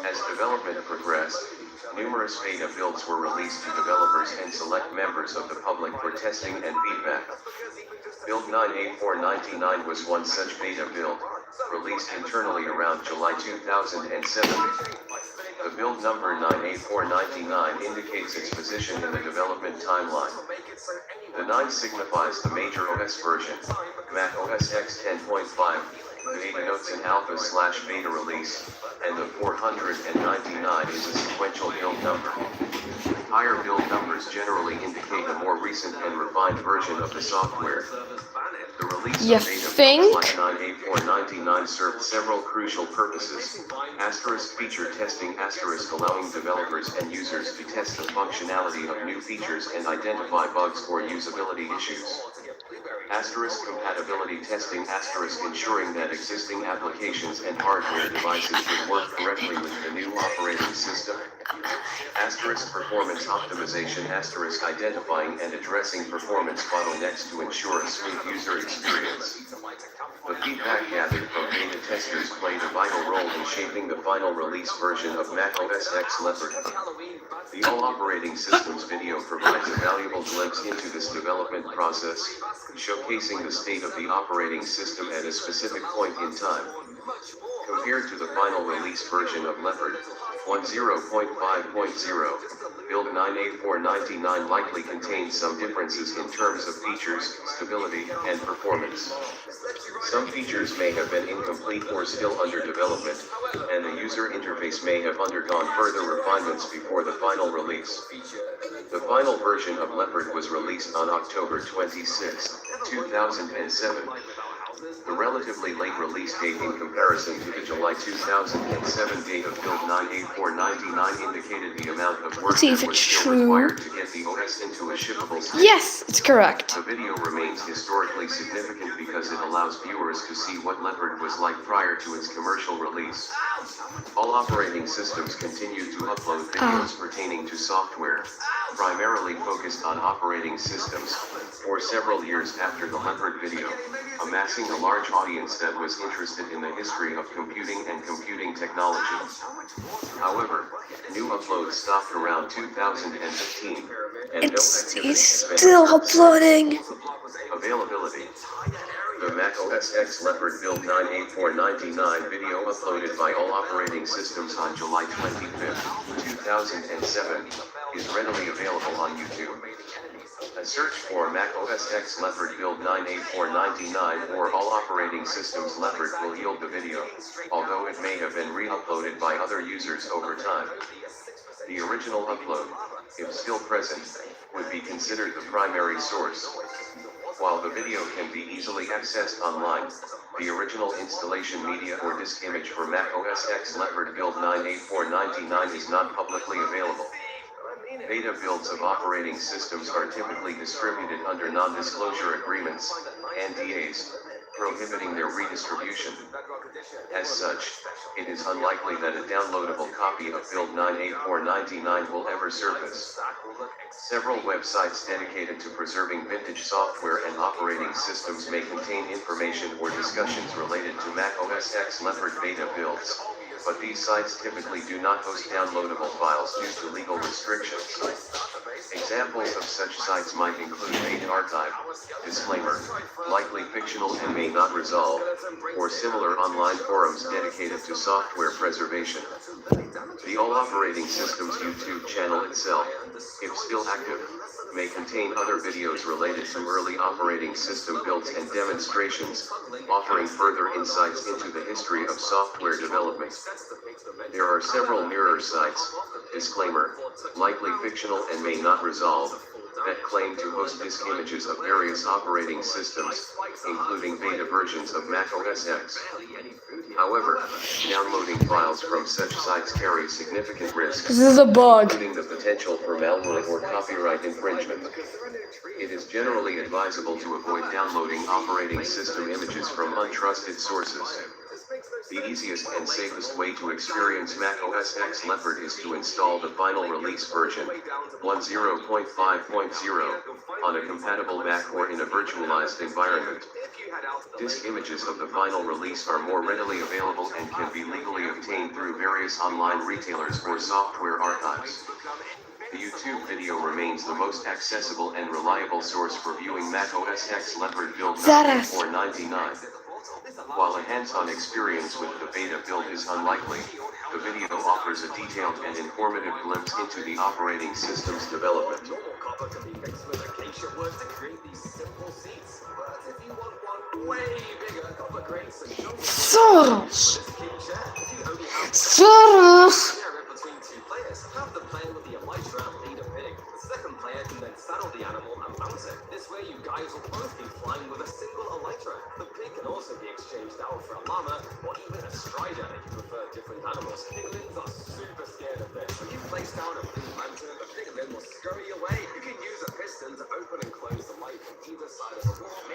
A: As development progressed, numerous beta builds were released to developers and select members of the public for testing and feedback. Build 9A499 was one such beta build, released internally around July 2007. The build number 9A499 indicates its position in the development timeline. The 9 signifies the major OS version, Mac OS X 10.5, beta notes an alpha/beta release, and the 499 is a sequential build number. Higher build numbers generally indicate a more recent and refined version of the software. The release
B: You
A: of beta
B: think?
A: builds like 9A499 served several crucial purposes. Asterisk feature testing, asterisk allowing developers and users to test the functionality of new features and identify bugs or usability issues. Asterisk compatibility testing, asterisk ensuring that existing applications and hardware devices would work correctly with the new operating system. Asterisk performance optimization, asterisk identifying and addressing performance bottlenecks to ensure a smooth user experience. The feedback gathered from beta testers played a vital role in shaping the final release version of Mac OS X Leopard. The All Operating Systems video provides a valuable glimpse into this development process, showcasing the state of the operating system at a specific point in time. Compared to the final release version of Leopard 10.5.0, Build 9A499 likely contains some differences in terms of features, stability, and performance. Some features may have been incomplete or still under development, and the user interface may have undergone further refinements before the final release. The final version of Leopard was released on October 26, 2007. The relatively late release date in comparison to the July 2007 date of Build 9A499 indicated the amount of work
B: Let's see if
A: that was
B: it's
A: still
B: true.
A: required to get the OS into a shippable state.
B: Yes, it's correct.
A: The video remains historically significant because it allows viewers to see what Leopard was like prior to its commercial release. All operating systems continue to upload videos pertaining to software, primarily focused on operating systems, for several years after the Leopard video, amassing a large audience that was interested in the history of computing and computing technology. However, new uploads stopped around 2015, and no
B: It's
A: activity has been
B: still
A: observed.
B: uploading.
A: Availability. The Mac OS X Leopard Build 9A499 video uploaded by all operating systems on July 25, 2007, is readily available on YouTube. A search for Mac OS X Leopard Build 9A499 or all operating systems Leopard will yield the video, although it may have been re-uploaded by other users over time. The original upload, if still present, would be considered the primary source. While the video can be easily accessed online, the original installation media or disk image for Mac OS X Leopard Build 9A499 is not publicly available. Beta builds of operating systems are typically distributed under non-disclosure agreements, NDAs, prohibiting their redistribution. As such, it is unlikely that a downloadable copy of Build 9A499 will ever surface. Several websites dedicated to preserving vintage software and operating systems may contain information or discussions related to Mac OS X Leopard beta builds. but these sites typically do not host downloadable files due to legal restrictions. Examples of such sites might include Beta Archive, disclaimer, likely fictional and may not resolve, or similar online forums dedicated to software preservation. The All Operating System's YouTube channel itself, if still active, may contain other videos related to early operating system builds and demonstrations, offering further insights into the history of software development. There are several mirror sites, disclaimer, likely fictional and may not resolve, that claim to host disk images of various operating systems, including beta versions of Mac OS X. However, downloading files from such sites carry significant risks,
B: This is a bug.
A: including the potential for malware or copyright infringement. It is generally advisable to avoid downloading operating system images from untrusted sources. The easiest and safest way to experience Mac OS X Leopard is to install the final release version, 10.5.0, on a compatible Mac or in a virtualized environment. Disk images of the final release are more readily available and can be legally obtained through various online retailers or software archives. The YouTube video remains the most accessible and reliable source for viewing Mac OS X Leopard build number 499. While a hands-on experience with the beta build is unlikely, the video offers a detailed and informative glimpse into the operating system's development.
C: Normal copper can be mixed with acacia wood to create these simple seats. But if you want one way bigger, copper grates and
B: Soros!
C: this king chair. If you only have
B: Soros!
C: share it between two players, have the player with the elytra lead a pig. The second player can then saddle the animal and mount it. This way you guys will both be flying with a single elytra. The pig can also be exchanged out for a llama or even a strider if you prefer different animals. Piglins are super scared of this. When you place down a blue lantern, the piglin will scurry away. You can use a piston to open and close the light from either side of the wall.